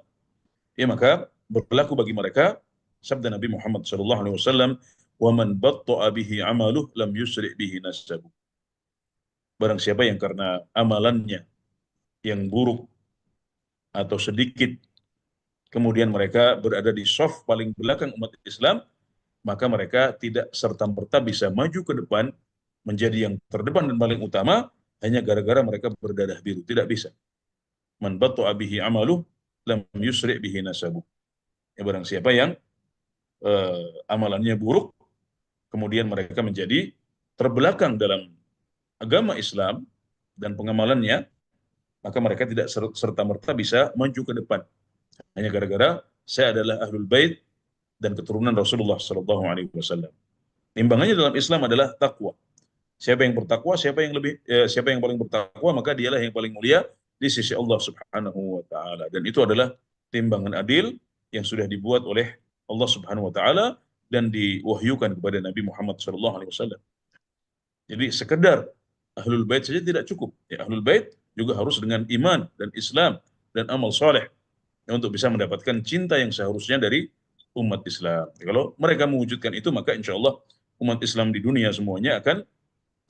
ya maka berlaku bagi mereka sabda Nabi Muhammad SAW, "Wa man batta'a bihi amaluh lam yusri' bihi nasabu." Barang siapa yang karena amalannya yang buruk atau sedikit, kemudian mereka berada di saf paling belakang umat Islam, maka mereka tidak serta-merta bisa maju ke depan menjadi yang terdepan dan paling utama hanya gara-gara mereka berdarah biru. Tidak bisa. Man batta'a bihi amaluh lam yusri' bihi nasabu. Ya, barang siapa yang amalannya buruk, kemudian mereka menjadi terbelakang dalam agama Islam dan pengamalannya, maka mereka tidak serta-merta bisa maju ke depan. Hanya gara-gara saya adalah ahlul bait dan keturunan Rasulullah Sallallahu Alaihi Wasallam. Timbangannya dalam Islam adalah takwa. Siapa yang bertakwa, siapa yang paling bertakwa, maka dialah yang paling mulia di sisi Allah Subhanahu wa taala. Dan itu adalah timbangan adil yang sudah dibuat oleh Allah Subhanahu wa taala dan diwahyukan kepada Nabi Muhammad sallallahu alaihi wasallam. Jadi sekedar ahlul bait saja tidak cukup. Ya, ahlul bait juga harus dengan iman dan Islam dan amal soleh, ya, untuk bisa mendapatkan cinta yang seharusnya dari umat Islam. Ya, kalau mereka mewujudkan itu, maka insya Allah umat Islam di dunia semuanya akan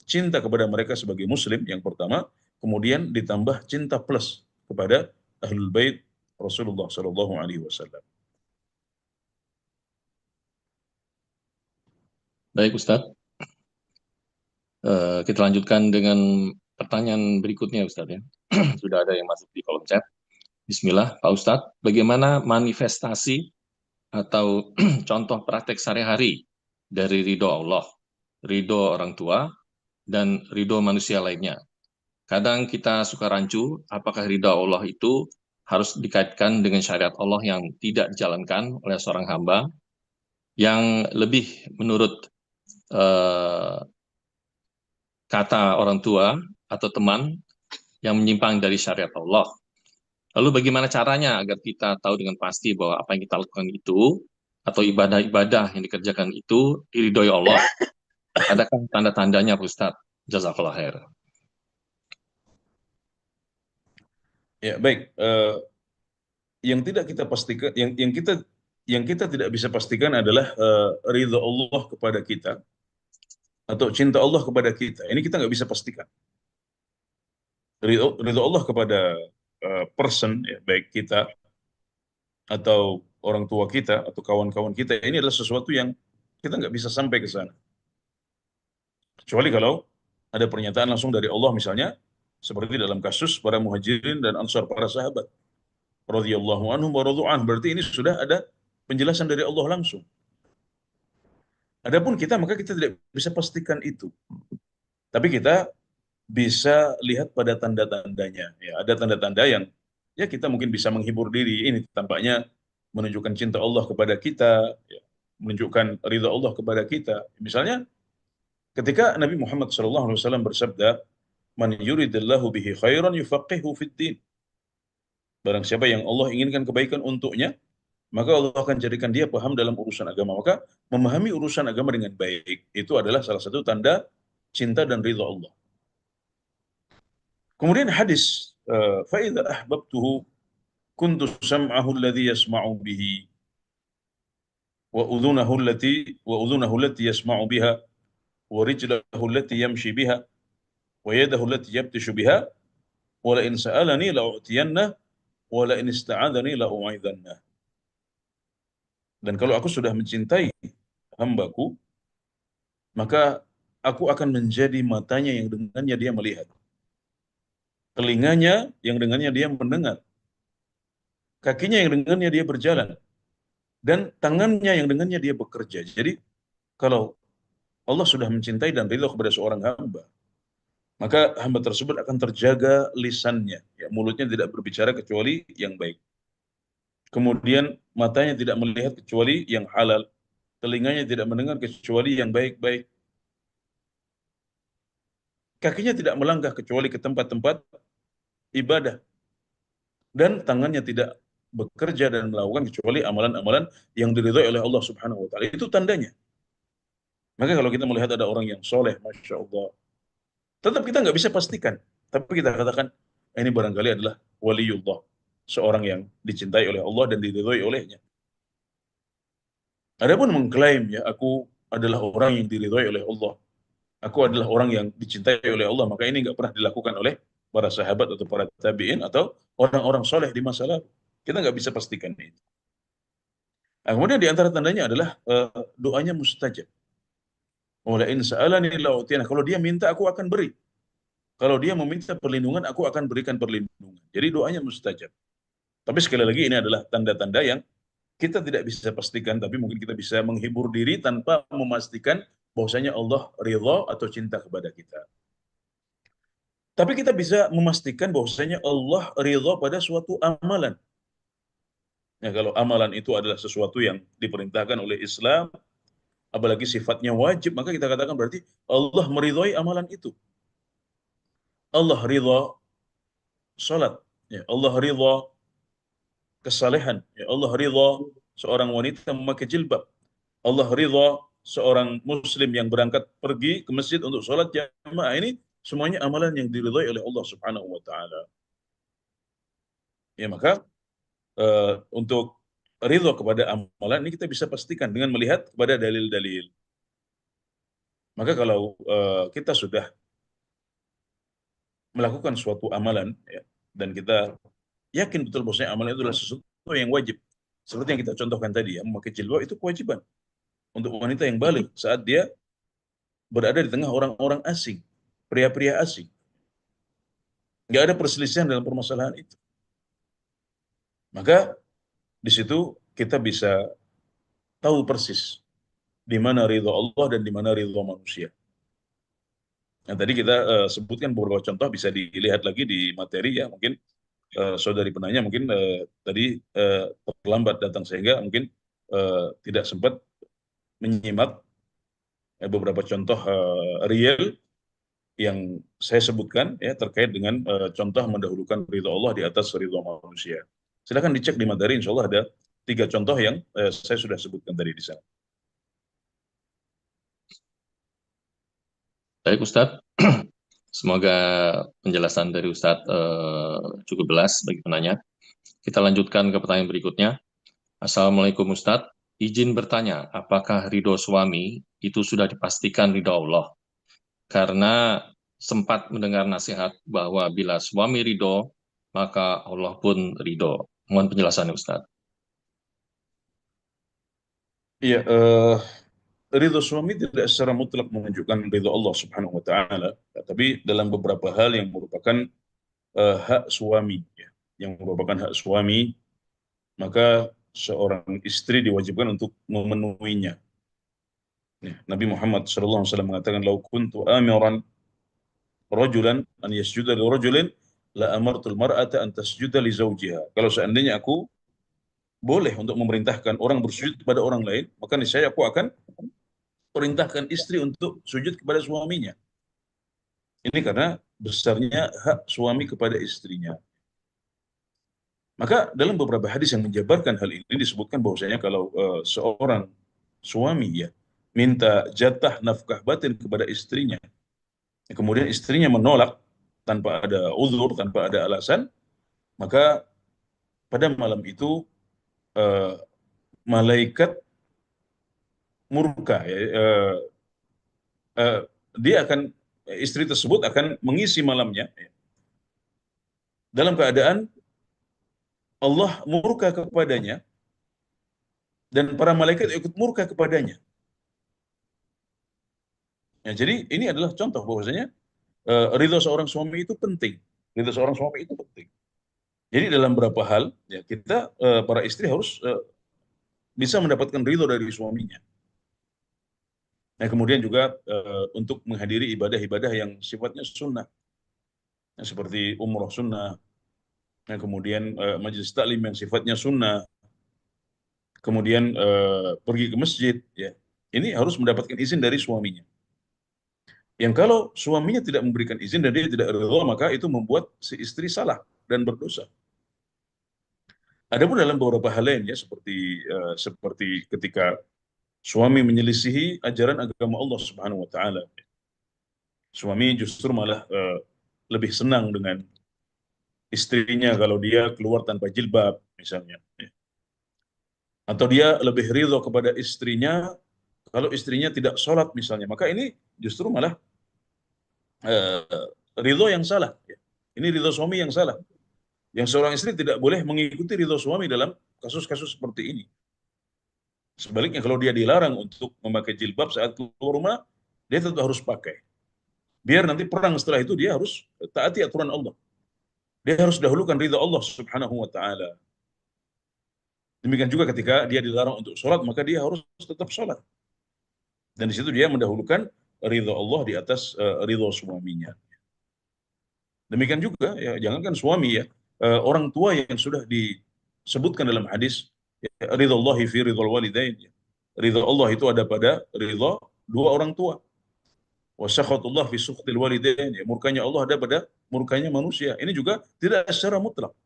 cinta kepada mereka sebagai muslim yang pertama, kemudian ditambah cinta plus kepada ahlul bait Rasulullah Shallallahu Alaihi Wasallam. Baik, Ustadz. Kita lanjutkan dengan pertanyaan berikutnya, Ustadz ya. Sudah ada yang masuk di kolom chat. Bismillah, Pak Ustadz, bagaimana manifestasi atau contoh praktek sehari-hari dari ridho Allah, ridho orang tua, dan ridho manusia lainnya? Kadang kita suka rancu, apakah ridho Allah itu harus dikaitkan dengan syariat Allah yang tidak dijalankan oleh seorang hamba, yang lebih menurut eh, kata orang tua atau teman yang menyimpang dari syariat Allah. Lalu bagaimana caranya agar kita tahu dengan pasti bahwa apa yang kita lakukan itu atau ibadah-ibadah yang dikerjakan itu diridhoi Allah? Adakah tanda-tandanya, Pak Ustadz? Jazakallah khair. Ya, baik. Yang tidak kita pastikan, yang kita tidak bisa pastikan adalah ridha Allah kepada kita atau cinta Allah kepada kita. Ini kita nggak bisa pastikan. Ridha Allah kepada person, ya, baik kita atau orang tua kita atau kawan-kawan kita, ini adalah sesuatu yang kita nggak bisa sampai ke sana. Kecuali kalau ada pernyataan langsung dari Allah misalnya, seperti dalam kasus para muhajirin dan ansar, para sahabat. Radhiyallahu anhum wa radu an. Berarti ini sudah ada penjelasan dari Allah langsung. Adapun kita, maka kita tidak bisa pastikan itu. Tapi kita bisa lihat pada tanda-tandanya. Ya, ada tanda-tanda yang ya kita mungkin bisa menghibur diri. Ini tampaknya menunjukkan cinta Allah kepada kita, ya, menunjukkan ridha Allah kepada kita. Misalnya ketika Nabi Muhammad SAW bersabda, "Man yuridillahu bihi khairan yufaqihu fid din." Barang siapa yang Allah inginkan kebaikan untuknya, maka Allah akan jadikan dia paham dalam urusan agama. Maka memahami urusan agama dengan baik itu adalah salah satu tanda cinta dan ridha Allah. Kemudian hadis, "Fa idza ahbabtuhu kuntu sam'ahu alladhi yasma'u bihi wa udhunahu allati yasma'u biha wa rijlahu allati yamshi biha wa yadahu allati yabtishu biha wa la in sa'alani la'u'tiyanna wa la in ista'adani la'u'idhanna." Dan kalau aku sudah mencintai hambaku, maka aku akan menjadi matanya yang dengannya dia melihat, telinganya yang dengannya dia mendengar, kakinya yang dengannya dia berjalan, dan tangannya yang dengannya dia bekerja. Jadi kalau Allah sudah mencintai dan ridha kepada seorang hamba, maka hamba tersebut akan terjaga lisannya, ya, mulutnya tidak berbicara kecuali yang baik. Kemudian matanya tidak melihat kecuali yang halal, telinganya tidak mendengar kecuali yang baik-baik, kakinya tidak melangkah kecuali ke tempat-tempat ibadah, dan tangannya tidak bekerja dan melakukan kecuali amalan-amalan yang diridhai oleh Allah Subhanahu wa taala. Itu tandanya. Maka kalau kita melihat ada orang yang soleh, masya Allah, tetap kita nggak bisa pastikan. Tapi kita katakan, ini barangkali adalah waliullah, seorang yang dicintai oleh Allah dan diridhai olehnya. Adapun mengklaim, ya, aku adalah orang yang diridhai oleh Allah, aku adalah orang yang dicintai oleh Allah, maka ini nggak pernah dilakukan oleh para sahabat atau para tabi'in atau orang-orang soleh di masa lalu. Kita nggak bisa pastikan itu. Nah, kemudian di antara tandanya adalah doanya mustajab. Wala in sa'alani la'utiyana. Kalau dia minta, aku akan beri. Kalau dia meminta perlindungan, aku akan berikan perlindungan. Jadi doanya mustajab. Tapi sekali lagi ini adalah tanda-tanda yang kita tidak bisa pastikan, tapi mungkin kita bisa menghibur diri tanpa memastikan bahwasanya Allah ridha atau cinta kepada kita. Tapi kita bisa memastikan bahwasanya Allah ridha pada suatu amalan. Ya, kalau amalan itu adalah sesuatu yang diperintahkan oleh Islam, apalagi sifatnya wajib, maka kita katakan berarti Allah meridhai amalan itu. Allah ridha salat, ya, Allah ridha kesalehan, ya, Allah ridha seorang wanita memakai jilbab, Allah ridha seorang muslim yang berangkat pergi ke masjid untuk sholat jamaah. Ini semuanya amalan yang diridhai oleh Allah Subhanahu wa taala. Ya, maka untuk ridha kepada amalan ini kita bisa pastikan dengan melihat kepada dalil-dalil. Maka kalau kita sudah melakukan suatu amalan, ya, dan kita yakin betul bahwasanya amalan itu adalah sesuatu yang wajib. Seperti yang kita contohkan tadi, ya, memakai jilbab itu kewajiban untuk wanita yang balik saat dia berada di tengah orang-orang asing, pria-pria asing. Nggak ada perselisihan dalam permasalahan itu. Maka di situ kita bisa tahu persis di mana ridho Allah dan di mana ridho manusia. Nah, tadi kita sebutkan beberapa contoh, bisa dilihat lagi di materi ya. Mungkin saudari penanya mungkin tadi terlambat datang sehingga mungkin tidak sempat menyimak beberapa contoh real yang saya sebutkan ya terkait dengan contoh mendahulukan ridho Allah di atas ridho manusia. Silakan dicek di materi, insya Allah ada 3 contoh yang saya sudah sebutkan tadi di sana. Baik Ustadz, semoga penjelasan dari Ustadz cukup jelas bagi penanya. Kita lanjutkan ke pertanyaan berikutnya. Assalamualaikum Ustadz, izin bertanya, apakah ridho suami itu sudah dipastikan ridho Allah? Karena sempat mendengar nasihat bahwa bila suami ridho, maka Allah pun ridho. Mohon penjelasannya Ustadz. Iya, ridho suami tidak secara mutlak menunjukkan ridho Allah Subhanahu wa taala, tapi dalam beberapa hal yang merupakan hak suami ya, yang merupakan hak suami, maka seorang istri diwajibkan untuk memenuhinya. Ya, Nabi Muhammad SAW mengatakan, "Lau kuntu amiran rajulan an yasjuda li rajulin la amartul mar'ata an tasjuda li zawjiha." Kalau seandainya aku boleh untuk memerintahkan orang bersujud kepada orang lain, maka niscaya aku akan perintahkan istri untuk sujud kepada suaminya. Ini karena besarnya hak suami kepada istrinya. Maka dalam beberapa hadis yang menjabarkan hal ini disebutkan bahwasanya kalau seorang suami ya minta jatah nafkah batin kepada istrinya, kemudian istrinya menolak tanpa ada uzur, tanpa ada alasan, maka pada malam itu eh, malaikat murka ya, eh, dia akan istri tersebut akan mengisi malamnya ya, dalam keadaan Allah murka kepadanya dan para malaikat ikut murka kepadanya. Ya, jadi ini adalah contoh bahwasanya ridho seorang suami itu penting. Ridho seorang suami itu penting. Jadi dalam beberapa hal ya kita para istri harus bisa mendapatkan ridho dari suaminya. Nah, kemudian juga untuk menghadiri ibadah-ibadah yang sifatnya sunnah, ya, seperti umroh sunnah, nah, kemudian majelis taklim yang sifatnya sunnah, kemudian pergi ke masjid, ya ini harus mendapatkan izin dari suaminya. Yang kalau suaminya tidak memberikan izin dan dia tidak ridho, maka itu membuat si istri salah dan berdosa. Adapun dalam beberapa hal lainnya seperti ketika suami menyelisihi ajaran agama Allah Subhanahu wa taala. Suami justru malah lebih senang dengan istrinya kalau dia keluar tanpa jilbab misalnya. Atau dia lebih ridho kepada istrinya kalau istrinya tidak sholat misalnya. Maka ini justru malah eh, ridho yang salah. Ini ridho suami yang salah. Yang seorang istri tidak boleh mengikuti ridho suami dalam kasus-kasus seperti ini. Sebaliknya kalau dia dilarang untuk memakai jilbab saat keluar rumah, dia tetap harus pakai. Biar nanti perang setelah itu dia harus taati aturan Allah. Dia harus dahulukan ridha Allah Subhanahu wa taala. Demikian juga ketika dia dilarang untuk sholat, maka dia harus tetap sholat. Dan di situ dia mendahulukan ridha Allah di atas ridha suaminya. Demikian juga ya, jangankan suami ya, orang tua yang sudah disebutkan dalam hadis, ya, ridha Allahi fi ridha walidain. Ya. Ridha Allah itu ada pada ridha dua orang tua. Wa sakhatullah fi sukhtil walidain. Ya, murkanya Allah ada pada murkanya manusia. Ini juga tidak secara mutlak.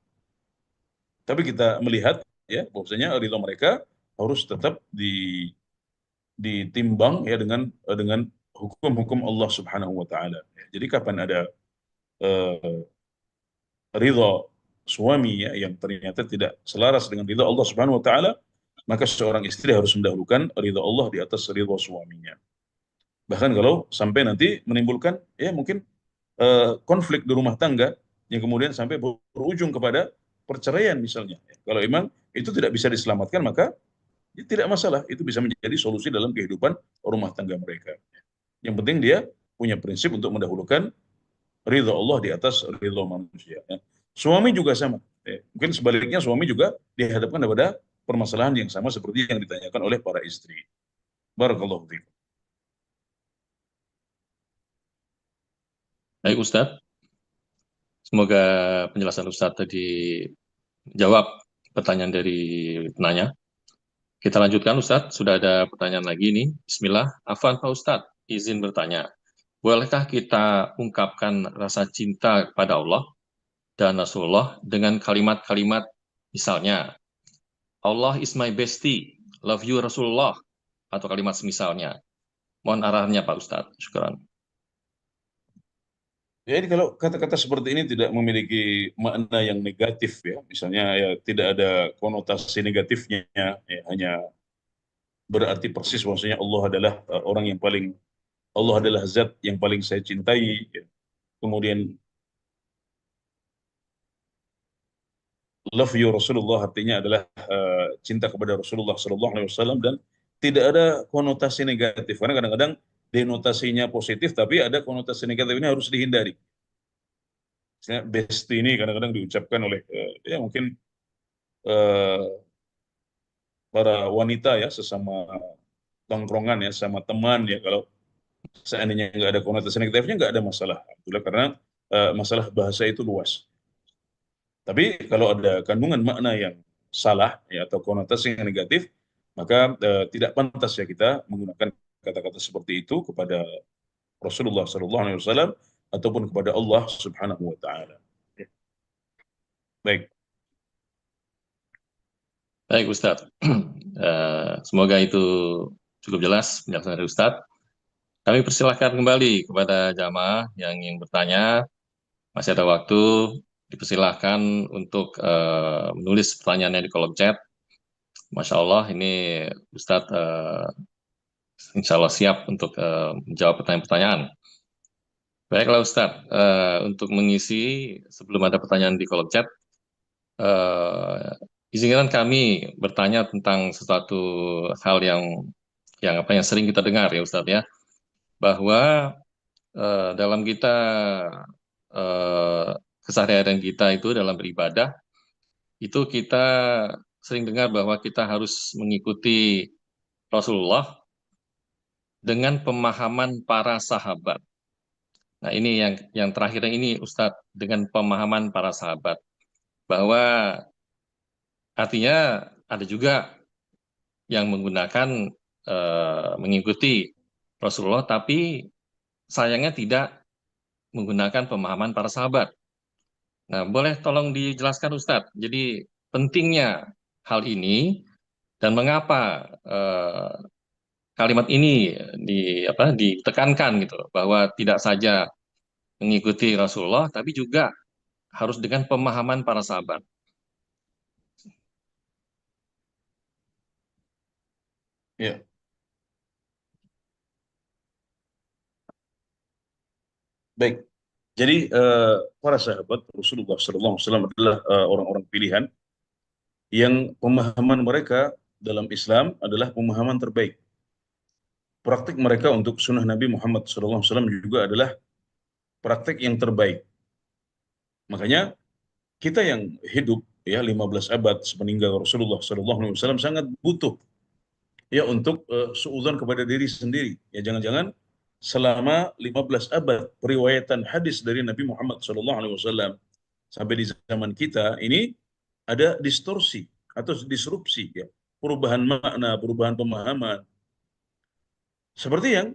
Tapi kita melihat ya bahwasanya ridha mereka harus tetap ditimbang ya dengan hukum-hukum Allah Subhanahu wa taala. Ya, jadi kapan ada uh, ridha suami ya yang ternyata tidak selaras dengan ridha Allah Subhanahu wa taala, maka seorang istri harus mendahulukan ridha Allah di atas ridha suaminya. Bahkan kalau sampai nanti menimbulkan ya mungkin konflik di rumah tangga yang kemudian sampai berujung kepada perceraian misalnya. Kalau memang itu tidak bisa diselamatkan, maka ya tidak masalah. Itu bisa menjadi solusi dalam kehidupan rumah tangga mereka. Yang penting dia punya prinsip untuk mendahulukan ridha Allah di atas ridha manusia. Ya. Suami juga sama. Ya. Mungkin sebaliknya suami juga dihadapkan kepada permasalahan yang sama seperti yang ditanyakan oleh para istri. Barakallahu fiikum. Baik Ustadz, semoga penjelasan Ustadz tadi jawab pertanyaan dari penanya. Kita lanjutkan Ustadz, sudah ada pertanyaan lagi nih. Bismillah, Afwan Pak Ustadz, izin bertanya. Bolehkah kita ungkapkan rasa cinta kepada Allah dan Rasulullah dengan kalimat-kalimat misalnya, Allah is my bestie, love you Rasulullah, atau kalimat semisalnya. Mohon arahannya Pak Ustadz. Syukran. Jadi kalau kata-kata seperti ini tidak memiliki makna yang negatif ya, misalnya ya tidak ada konotasi negatifnya, ya, hanya berarti persis maksudnya Allah adalah orang yang paling, Allah adalah zat yang paling saya cintai. Ya. Kemudian love you Rasulullah artinya adalah cinta kepada Rasulullah Sallallahu Alaihi Wasallam dan tidak ada konotasi negatif karena kadang-kadang denotasinya positif tapi ada konotasi negatif ini harus dihindari. Misalnya besti ini kadang-kadang diucapkan oleh ya mungkin eh, para wanita ya sesama tongkrongan ya sama teman ya kalau seandainya nggak ada konotasi negatifnya nggak ada masalah. Itulah karena masalah bahasa itu luas. Tapi kalau ada kandungan makna yang salah ya atau konotasi yang negatif, maka tidak pantas ya kita menggunakan kata-kata seperti itu kepada Rasulullah Sallallahu Alaihi Wasallam ataupun kepada Allah Subhanahu Wa Taala. Baik. Baik Ustadz, semoga itu cukup jelas penjelasan dari Ustadz. Kami persilahkan kembali kepada jamaah yang ingin bertanya. Masih ada waktu, dipersilahkan untuk menulis pertanyaannya di kolom chat. Masya Allah, ini Ustadz insya Allah siap untuk menjawab pertanyaan-pertanyaan. Baiklah Ustadz, untuk mengisi sebelum ada pertanyaan di kolom chat, izinkan kami bertanya tentang sesuatu hal yang sering kita dengar ya Ustadz ya, bahwa dalam kita eh, keseharian kita itu dalam beribadah itu kita sering dengar bahwa kita harus mengikuti Rasulullah dengan pemahaman para sahabat. Nah, ini yang terakhir ini Ustadz, dengan pemahaman para sahabat bahwa artinya ada juga yang menggunakan mengikuti Rasulullah tapi sayangnya tidak menggunakan pemahaman para sahabat. Nah, boleh tolong dijelaskan Ustadz. Jadi pentingnya hal ini dan mengapa kalimat ini ditekankan gitu bahwa tidak saja mengikuti Rasulullah tapi juga harus dengan pemahaman para sahabat. Ya. Baik. Jadi para sahabat Rasulullah Sallallahu Alaihi Wasallam adalah orang-orang pilihan yang pemahaman mereka dalam Islam adalah pemahaman terbaik. Praktik mereka untuk sunnah Nabi Muhammad SAW juga adalah praktik yang terbaik. Makanya kita yang hidup ya 15 abad sepeninggal Rasulullah SAW sangat butuh ya untuk suudzon kepada diri sendiri. Ya jangan-jangan selama 15 abad periwayatan hadis dari Nabi Muhammad SAW sampai di zaman kita ini ada distorsi atau disrupsi ya, perubahan makna, perubahan pemahaman. Seperti yang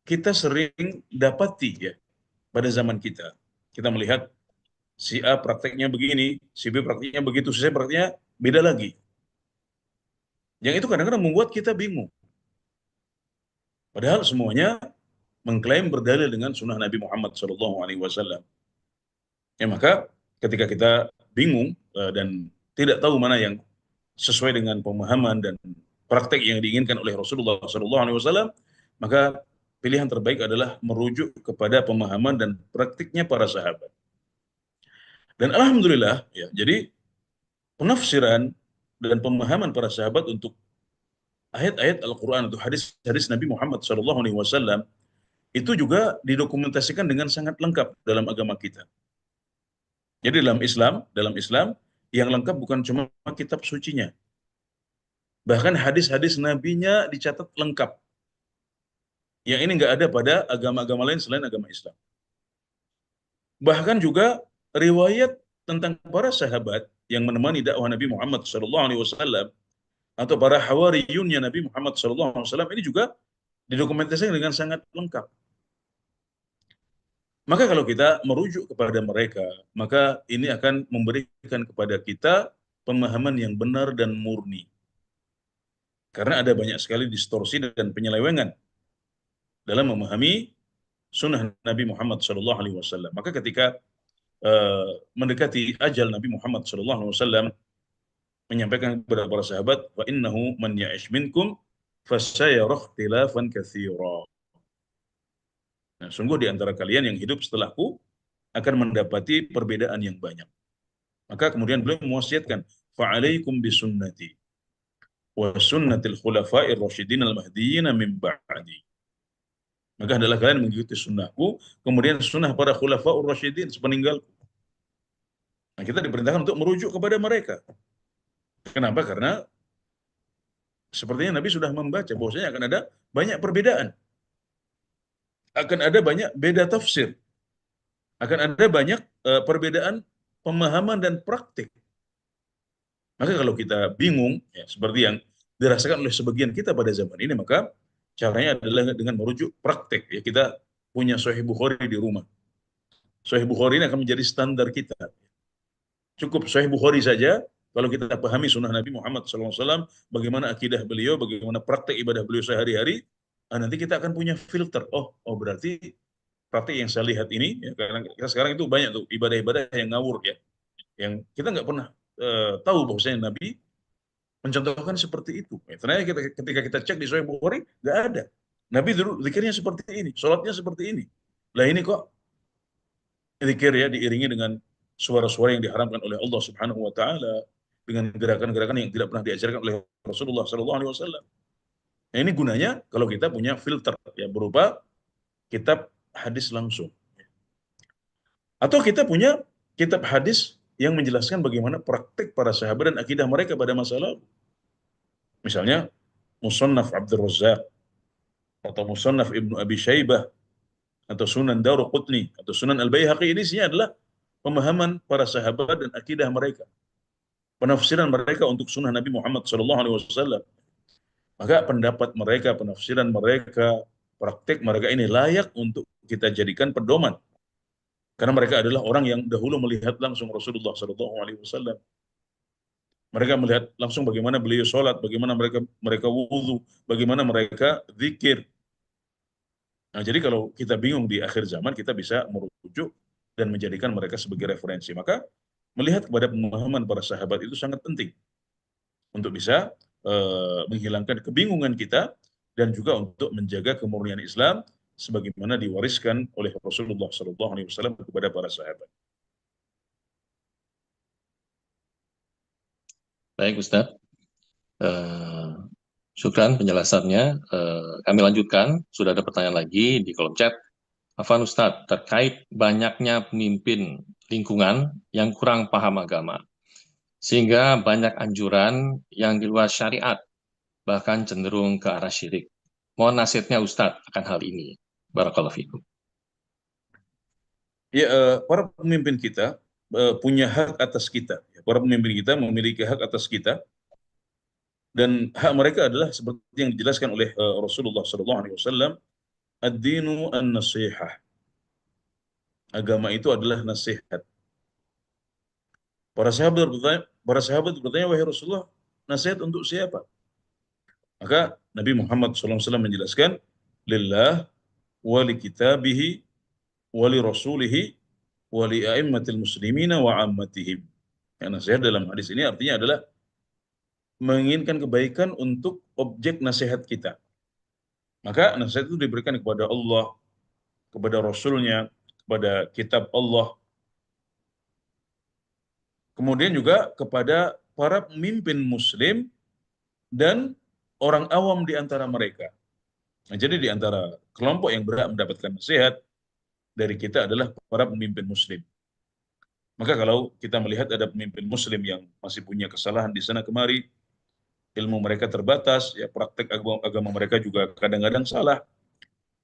kita sering dapati ya pada zaman kita. Kita melihat si A prakteknya begini, si B prakteknya begitu, si C prakteknya beda lagi. Yang itu kadang-kadang membuat kita bingung. Padahal semuanya mengklaim berdalil dengan sunnah Nabi Muhammad SAW. Ya maka ketika kita bingung dan tidak tahu mana yang sesuai dengan pemahaman dan praktek yang diinginkan oleh Rasulullah SAW, maka pilihan terbaik adalah merujuk kepada pemahaman dan praktiknya para sahabat. Dan alhamdulillah, ya, jadi penafsiran dan pemahaman para sahabat untuk ayat-ayat Al-Quran atau hadis-hadis Nabi Muhammad SAW itu juga didokumentasikan dengan sangat lengkap dalam agama kita. Jadi dalam Islam yang lengkap bukan cuma kitab sucinya, bahkan hadis-hadis nabinya dicatat lengkap. Yang ini nggak ada pada agama-agama lain selain agama Islam. Bahkan juga riwayat tentang para sahabat yang menemani dakwah Nabi Muhammad SAW atau para hawariyunnya Nabi Muhammad SAW ini juga didokumentasikan dengan sangat lengkap. Maka kalau kita merujuk kepada mereka, maka ini akan memberikan kepada kita pemahaman yang benar dan murni. Karena ada banyak sekali distorsi dan penyelewengan dalam memahami sunnah Nabi Muhammad SAW. Maka ketika mendekati ajal Nabi Muhammad SAW, menyampaikan kepada para sahabat, wa innahu man ya'ish minkum fasayara ikhtilafan katsira. Nah, sungguh di antara kalian yang hidup setelahku akan mendapati perbedaan yang banyak. Maka kemudian beliau mewasiatkan, fa'alaikum bisunnati wa sunnatil khulafa'ir rasyidin al-mahdiyyin min ba'di. Maka adalah kalian mengikuti sunnahku, kemudian sunnah para khulafa'ur rasyidin sepeninggalku. Nah, kita diperintahkan untuk merujuk kepada mereka. Kenapa? Karena sepertinya Nabi sudah membaca bahwasanya akan ada banyak perbedaan. Akan ada banyak beda tafsir. Akan ada banyak perbedaan pemahaman dan praktik. Maka kalau kita bingung, ya, seperti yang dirasakan oleh sebagian kita pada zaman ini, maka caranya adalah dengan merujuk praktik. Ya, kita punya Sahih Bukhari di rumah. Sahih Bukhari ini akan menjadi standar kita. Cukup Sahih Bukhari saja, kalau kita pahami sunnah Nabi Muhammad SAW, bagaimana akidah beliau, bagaimana praktik ibadah beliau sehari-hari, nanti kita akan punya filter. Oh berarti praktik yang saya lihat ini, ya, karena kita sekarang itu banyak tuh ibadah-ibadah yang ngawur, ya, yang kita nggak pernah tahu bahwasanya Nabi mencontohkan seperti itu. Ya, ternyata ketika kita cek di Sahih Bukhari, nggak ada. Nabi dulu zikirnya seperti ini, sholatnya seperti ini. Lah ini kok zikir ya diiringi dengan suara-suara yang diharamkan oleh Allah Subhanahu wa taala, dengan gerakan-gerakan yang tidak pernah diajarkan oleh Rasulullah sallallahu alaihi wasallam. Nah, ini gunanya kalau kita punya filter ya berupa kitab hadis langsung. Atau kita punya kitab hadis yang menjelaskan bagaimana praktik para sahabat dan akidah mereka pada masa lalu. Misalnya Musannaf Abdul Razzaq atau Musannaf Ibnu Abi Syaibah atau Sunan Daruqutni atau Sunan Al-Baihaqi, ini isinya adalah pemahaman para sahabat dan akidah mereka, penafsiran mereka untuk sunnah Nabi Muhammad SAW. Maka pendapat mereka, penafsiran mereka, praktik mereka ini layak untuk kita jadikan pedoman. Karena mereka adalah orang yang dahulu melihat langsung Rasulullah SAW. Mereka melihat langsung bagaimana beliau sholat, bagaimana mereka wudhu, bagaimana mereka zikir. Nah, jadi kalau kita bingung di akhir zaman, kita bisa merujuk dan menjadikan mereka sebagai referensi. Maka melihat kepada pemahaman para sahabat itu sangat penting untuk bisa menghilangkan kebingungan kita dan juga untuk menjaga kemurnian Islam sebagaimana diwariskan oleh Rasulullah SAW kepada para sahabat. Baik, Ustadz. Syukran penjelasannya. Kami lanjutkan. Sudah ada pertanyaan lagi di kolom chat. Afwan Ustadz, terkait banyaknya pemimpin lingkungan yang kurang paham agama, sehingga banyak anjuran yang di luar syariat, bahkan cenderung ke arah syirik. Mohon nasihatnya Ustadz akan hal ini. Barakallahu fikum. Ya, para pemimpin kita punya hak atas kita. Para pemimpin kita memiliki hak atas kita, dan hak mereka adalah seperti yang dijelaskan oleh Rasulullah SAW, ad-dinu an-nasihah. Agama itu adalah nasihat. Para sahabat bertanya, wahai Rasulullah, nasihat untuk siapa? Maka Nabi Muhammad SAW menjelaskan, lillah wa li kitabihi wa li rasulihi wa li a'immatil muslimina wa ammatihim. Ya, nasihat dalam hadis ini artinya adalah menginginkan kebaikan untuk objek nasihat kita. Maka nasihat itu diberikan kepada Allah, kepada Rasulnya, kepada kitab Allah, kemudian juga kepada para pemimpin muslim dan orang awam di antara mereka. Nah, jadi di antara kelompok yang berhak mendapatkan nasihat dari kita adalah para pemimpin muslim. Maka kalau kita melihat ada pemimpin muslim yang masih punya kesalahan di sana kemari, ilmu mereka terbatas, ya praktek agama mereka juga kadang-kadang salah,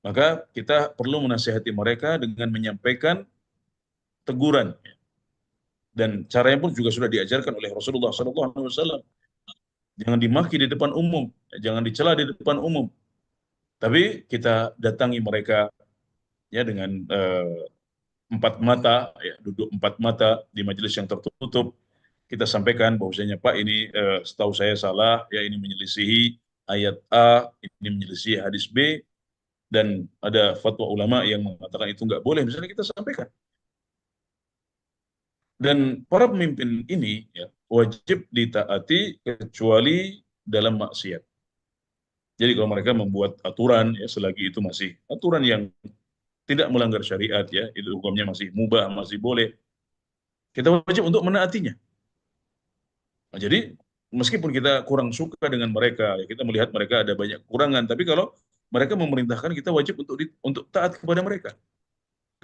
maka kita perlu menasihati mereka dengan menyampaikan teguran. Dan caranya pun juga sudah diajarkan oleh Rasulullah SAW. Jangan dimaki di depan umum, jangan dicela di depan umum. Tapi kita datangi mereka ya dengan empat mata, ya, duduk empat mata di majelis yang tertutup. Kita sampaikan bahwasanya Pak ini setahu saya salah, ya ini menyelisihi ayat A, ini menyelisihi hadis B, dan ada fatwa ulama yang mengatakan itu nggak boleh. Misalnya kita sampaikan. Dan para pemimpin ini ya, wajib ditaati kecuali dalam maksiat. Jadi kalau mereka membuat aturan, ya selagi itu masih aturan yang tidak melanggar syariat, ya itu hukumnya masih mubah, masih boleh, kita wajib untuk menaatinya. Nah, jadi meskipun kita kurang suka dengan mereka, ya kita melihat mereka ada banyak kekurangan, tapi kalau mereka memerintahkan, kita wajib untuk taat kepada mereka,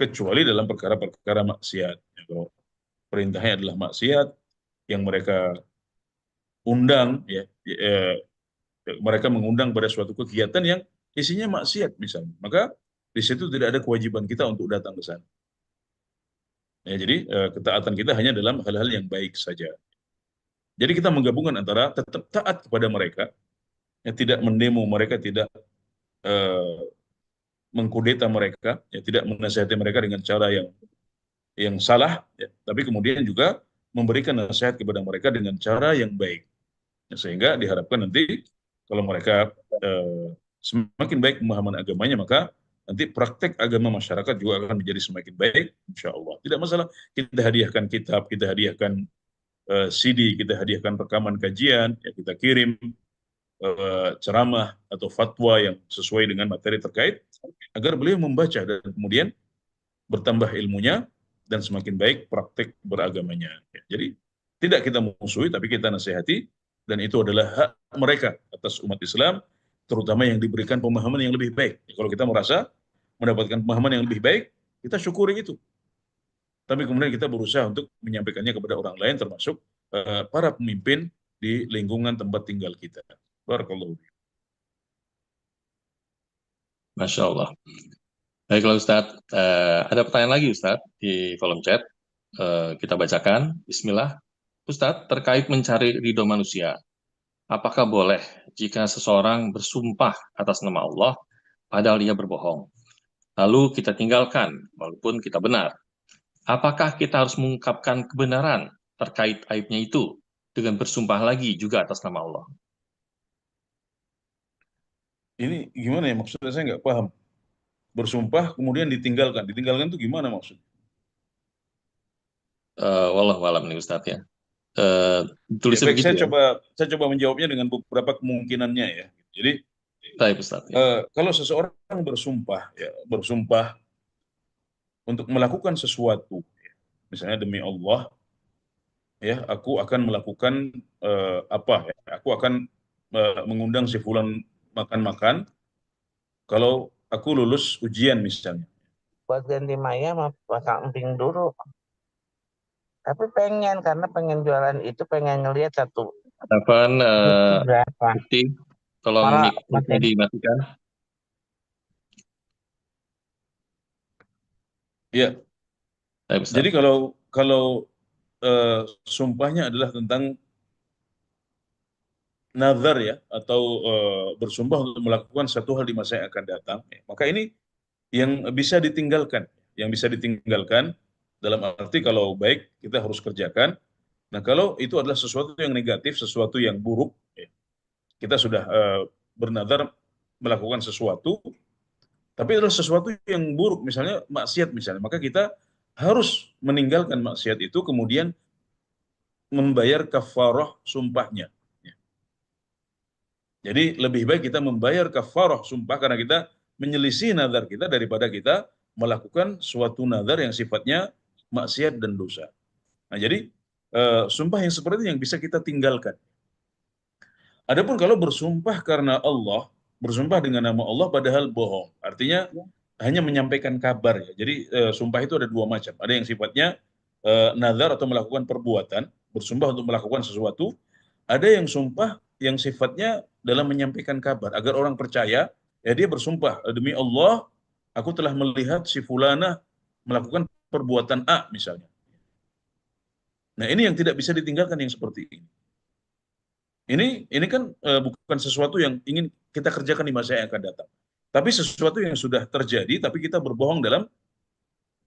kecuali dalam perkara-perkara maksiat. Ya, kalau perintahnya adalah maksiat yang mereka undang, ya, mereka mengundang pada suatu kegiatan yang isinya maksiat misalnya, maka di situ tidak ada kewajiban kita untuk datang ke sana. Ya, jadi ketaatan kita hanya dalam hal-hal yang baik saja. Jadi kita menggabungkan antara tetap taat kepada mereka, ya, tidak mendemo mereka, tidak eh, mengkudeta mereka, ya, tidak menasihati mereka dengan cara yang salah, ya, tapi kemudian juga memberikan nasihat kepada mereka dengan cara yang baik. Ya, sehingga diharapkan nanti kalau mereka semakin baik pemahaman agamanya, maka nanti praktek agama masyarakat juga akan menjadi semakin baik, insya Allah. Tidak masalah kita hadiahkan kitab, kita hadiahkan CD, kita hadiahkan rekaman kajian, ya kita kirim ceramah atau fatwa yang sesuai dengan materi terkait, agar beliau membaca dan kemudian bertambah ilmunya dan semakin baik praktek beragamanya. Ya, jadi tidak kita musuhi, tapi kita nasihati, dan itu adalah hak mereka atas umat Islam, terutama yang diberikan pemahaman yang lebih baik. Ya, kalau kita merasa mendapatkan pemahaman yang lebih baik, kita syukuri itu. Tapi kemudian kita berusaha untuk menyampaikannya kepada orang lain, termasuk para pemimpin di lingkungan tempat tinggal kita. Barakallahu. Masya Allah. Baiklah Ustadz, ada pertanyaan lagi Ustadz di kolom chat. Kita bacakan. Bismillah. Ustadz, terkait mencari ridho manusia, apakah boleh jika seseorang bersumpah atas nama Allah padahal dia berbohong, lalu kita tinggalkan walaupun kita benar? Apakah kita harus mengungkapkan kebenaran terkait aibnya itu dengan bersumpah lagi juga atas nama Allah? Ini gimana ya, maksudnya saya nggak paham. Bersumpah kemudian ditinggalkan. Ditinggalkan itu gimana maksudnya? Wallahu alam nih Ustadz ya. Ya, Tulisnya baik, begitu ya. saya coba menjawabnya dengan beberapa kemungkinannya ya. Jadi Baik Ustadz ya. kalau seseorang bersumpah, ya, bersumpah untuk melakukan sesuatu, misalnya demi Allah, ya, aku akan melakukan apa? Ya, aku akan mengundang si fulan makan-makan kalau aku lulus ujian misalnya. Buat ganti Maya mah pasang emping dulu. Tapi pengen, karena pengen jualan itu, pengen ngelihat satu Telepon itu berapa. bukti, tolong Malah mic-nya dimatikan. Ya, Baik jadi Ustadz. kalau kalau sumpahnya adalah tentang nazar, ya, atau bersumpah untuk melakukan satu hal di masa yang akan datang, ya, maka ini yang bisa ditinggalkan, dalam arti kalau baik kita harus kerjakan. Nah, kalau itu adalah sesuatu yang negatif, sesuatu yang buruk, ya, kita sudah bernazar melakukan sesuatu, tapi adalah sesuatu yang buruk, misalnya maksiat misalnya, maka kita harus meninggalkan maksiat itu, kemudian membayar kafarah sumpahnya. Ya. Jadi lebih baik kita membayar kafarah sumpah karena kita menyelisih nazar kita daripada kita melakukan suatu nazar yang sifatnya maksiat dan dosa. Nah, jadi sumpah yang seperti ini yang bisa kita tinggalkan. Adapun kalau bersumpah karena Allah, bersumpah dengan nama Allah padahal bohong. Artinya hanya menyampaikan kabar ya. Jadi sumpah itu ada dua macam. Ada yang sifatnya nazar atau melakukan perbuatan, bersumpah untuk melakukan sesuatu. Ada yang sumpah yang sifatnya dalam menyampaikan kabar agar orang percaya. Ya dia bersumpah demi Allah, aku telah melihat si fulana melakukan perbuatan A misalnya. Nah ini yang tidak bisa ditinggalkan yang seperti ini. Ini kan bukan sesuatu yang ingin kita kerjakan di masa yang akan datang. Tapi sesuatu yang sudah terjadi, tapi kita berbohong dalam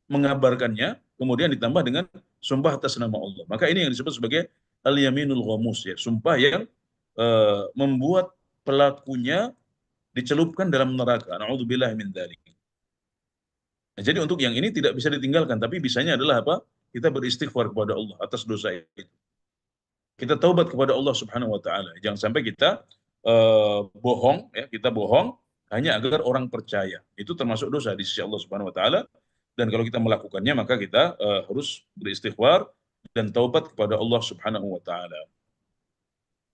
mengabarkannya, kemudian ditambah dengan sumpah atas nama Allah. Maka ini yang disebut sebagai al-yaminul ghamus, ya, sumpah yang membuat pelakunya dicelupkan dalam neraka. Na'udzubillah min dzalik. Nah, jadi untuk yang ini tidak bisa ditinggalkan, tapi bisanya adalah apa? Kita beristighfar kepada Allah atas dosa itu. Kita taubat kepada Allah Subhanahu wa taala. Jangan sampai kita bohong ya, kita bohong hanya agar orang percaya. Itu termasuk dosa di sisi Allah Subhanahu wa taala, dan kalau kita melakukannya maka kita harus beristighfar dan taubat kepada Allah Subhanahu wa taala.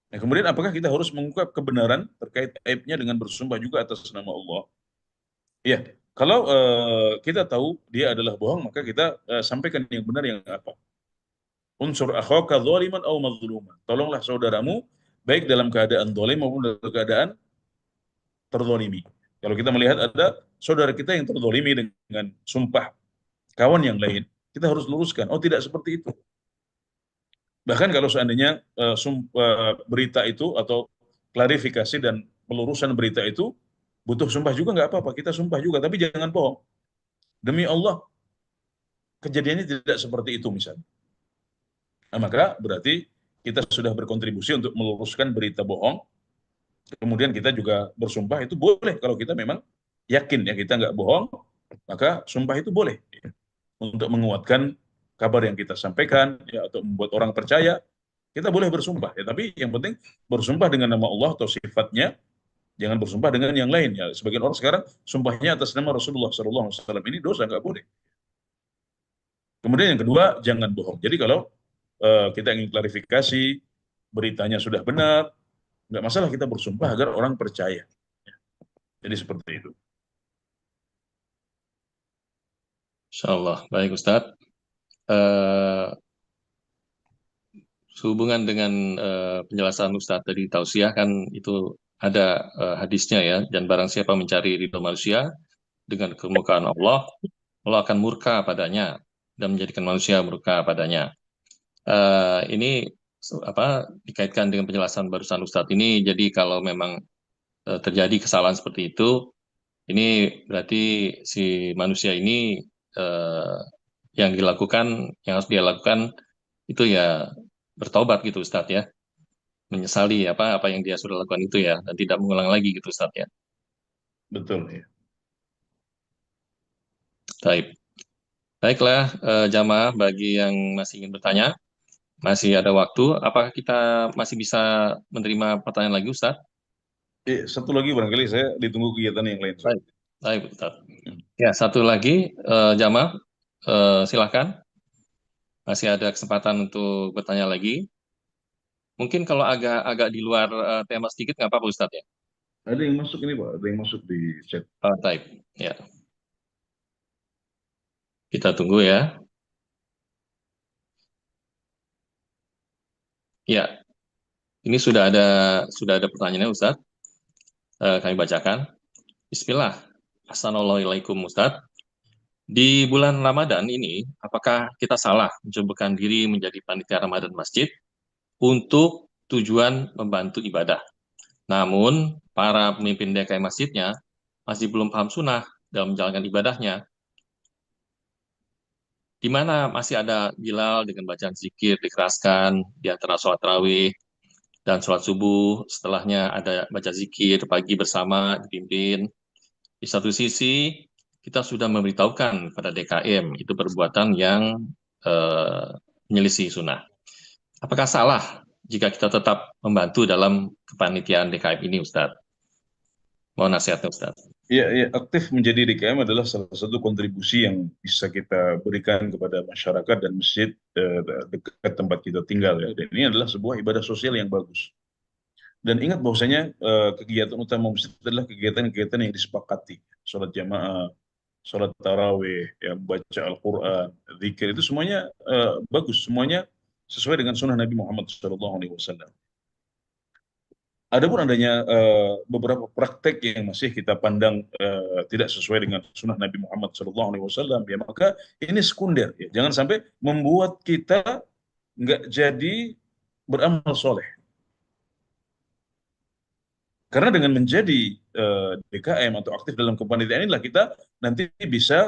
Nah, kemudian apakah kita harus mengungkap kebenaran terkait aibnya dengan bersumpah juga atas nama Allah? Iya, kalau kita tahu dia adalah bohong, maka kita sampaikan yang benar yang apa? Unsur akhaka zaliman aw mazluman. Tolonglah saudaramu baik dalam keadaan zalim maupun dalam keadaan terzalimi. Kalau kita melihat ada saudara kita yang terzalimi dengan sumpah kawan yang lain, kita harus luruskan. Oh, tidak seperti itu. Bahkan kalau seandainya berita itu atau klarifikasi dan pelurusan berita itu butuh sumpah juga nggak apa-apa. Kita sumpah juga, tapi jangan bohong. Demi Allah, kejadiannya tidak seperti itu misalnya. Nah, maka berarti kita sudah berkontribusi untuk meluruskan berita bohong. Kemudian kita juga bersumpah, itu boleh kalau kita memang yakin ya kita nggak bohong, maka sumpah itu boleh ya, untuk menguatkan kabar yang kita sampaikan ya, atau membuat orang percaya. Kita boleh bersumpah ya, tapi yang penting bersumpah dengan nama Allah atau sifatnya, jangan bersumpah dengan yang lain ya. Sebagian orang sekarang sumpahnya atas nama Rasulullah SAW, ini dosa, nggak boleh. Kemudian yang kedua, jangan bohong. Jadi kalau kita ingin klarifikasi, beritanya sudah benar, nggak masalah kita bersumpah agar orang percaya. Jadi seperti itu. Insyaallah. Baik Ustadz. Sehubungan dengan penjelasan Ustadz tadi tausiah kan itu ada hadisnya ya, dan barang siapa mencari ridho manusia dengan kemurkaan Allah, Allah akan murka padanya dan menjadikan manusia murka padanya. Ini apa dikaitkan dengan penjelasan barusan Ustadz ini. Jadi kalau memang terjadi kesalahan seperti itu, ini berarti si manusia ini yang harus dia lakukan itu ya bertobat gitu Ustadz ya, menyesali apa yang dia sudah lakukan itu ya, dan tidak mengulang lagi gitu Ustadz ya. Betul ya. Baik. Baiklah jamaah, bagi yang masih ingin bertanya, masih ada waktu. Apakah kita masih bisa menerima pertanyaan lagi Ustadz? Satu lagi barangkali saya ditunggu kegiatan yang lain. Baik, baik Ustadz. Ya, satu lagi jamaah, silakan. Masih ada kesempatan untuk bertanya lagi. Mungkin kalau agak di luar tema sedikit nggak apa-apa Ustadz ya. Ada yang masuk ini Pak, ada yang masuk di chat. Type, ya. Kita tunggu ya. Ya, ini sudah ada pertanyaannya Ustadz. Kami bacakan. Bismillah. Assalamualaikum Ustadz. Di bulan Ramadan ini, apakah kita salah mencobakan diri menjadi panitia Ramadan masjid untuk tujuan membantu ibadah? Namun, para pemimpin DKI masjidnya masih belum paham sunnah dalam menjalankan ibadahnya, di mana masih ada Bilal dengan bacaan zikir dikeraskan di antara sholat tarawih dan sholat subuh, setelahnya ada baca zikir pagi bersama dipimpin. Di satu sisi, kita sudah memberitahukan pada DKM itu perbuatan yang menyelisih sunnah. Apakah salah jika kita tetap membantu dalam kepanitiaan DKM ini, Ustadz? Mohon nasihatnya, Ustadz. Ya, aktif menjadi DKM adalah salah satu kontribusi yang bisa kita berikan kepada masyarakat dan masjid dekat tempat kita tinggal ya. Dan ini adalah sebuah ibadah sosial yang bagus. Dan ingat bahwasanya kegiatan utama masjid adalah kegiatan-kegiatan yang disepakati. Sholat jamaah, sholat tarawih, ya, baca Al-Quran, zikir, itu semuanya bagus. Semuanya sesuai dengan sunnah Nabi Muhammad SAW. Adapun adanya beberapa praktek yang masih kita pandang tidak sesuai dengan sunnah Nabi Muhammad SAW, ya maka ini sekunder. Ya. Jangan sampai membuat kita nggak jadi beramal soleh. Karena dengan menjadi DKM atau aktif dalam kepanitiaan inilah kita nanti bisa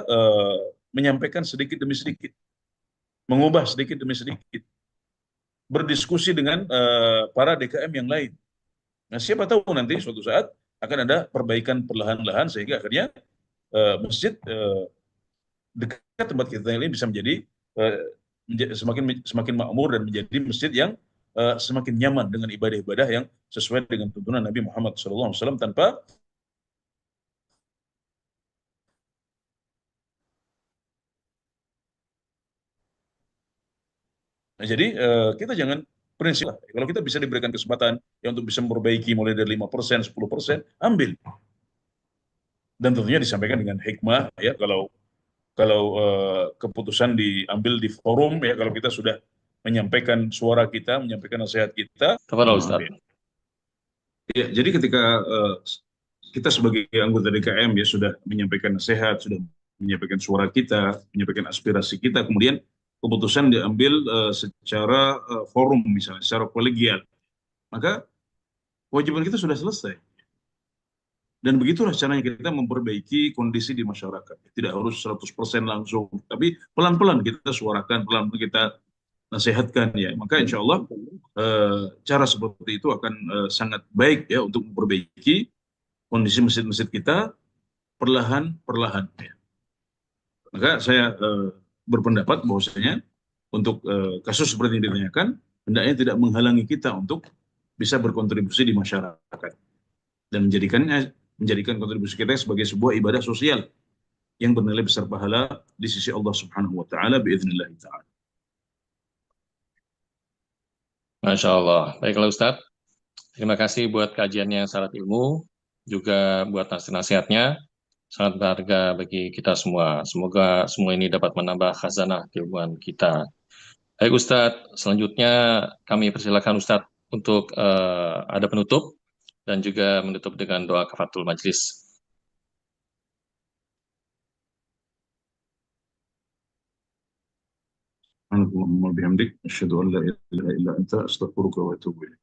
menyampaikan sedikit demi sedikit, mengubah sedikit demi sedikit, berdiskusi dengan para DKM yang lain. Nah, siapa tahu nanti suatu saat akan ada perbaikan perlahan-lahan sehingga akhirnya masjid dekat tempat kita ini bisa menjadi semakin semakin makmur dan menjadi masjid yang semakin nyaman dengan ibadah-ibadah yang sesuai dengan tuntunan Nabi Muhammad SAW tanpa. Nah, jadi kita jangan prinsip lah. Kalau kita bisa diberikan kesempatan ya untuk bisa memperbaiki mulai dari 5%, 10%, ambil. Dan tentunya disampaikan dengan hikmah ya kalau kalau keputusan diambil di forum ya kalau kita sudah menyampaikan suara kita, menyampaikan nasihat kita. Kepada Ustaz. Ya, jadi ketika kita sebagai anggota DKM ya sudah menyampaikan nasihat, sudah menyampaikan suara kita, menyampaikan aspirasi kita, kemudian keputusan diambil secara forum misalnya, secara kolegial, maka kewajiban kita sudah selesai. Dan begitulah caranya kita memperbaiki kondisi di masyarakat. Tidak harus 100% langsung, tapi pelan-pelan kita suarakan, pelan-pelan kita nasihatkan ya. Maka insya Allah cara seperti itu akan sangat baik ya untuk memperbaiki kondisi masjid-masjid kita perlahan-perlahan. Ya. Maka saya berpendapat bahwasanya untuk kasus seperti yang ditanyakan, hendaknya tidak menghalangi kita untuk bisa berkontribusi di masyarakat dan menjadikan kontribusi kita sebagai sebuah ibadah sosial yang bernilai besar pahala di sisi Allah Subhanahu wa taala biiznillah taala. Masya Allah. Baiklah Ustadz. Terima kasih buat kajiannya yang sangat ilmu, juga buat nasihat-nasihatnya. Sangat berharga bagi kita semua. Semoga semua ini dapat menambah khazanah keilmuan kita. Baik Ustadz, selanjutnya kami persilakan Ustadz untuk ada penutup dan juga menutup dengan doa kafaratul majlis. Subhanakallahumma wa bihamdik, asyhadu an la ilaha illa anta, astaghfiruka wa atubu ilaik.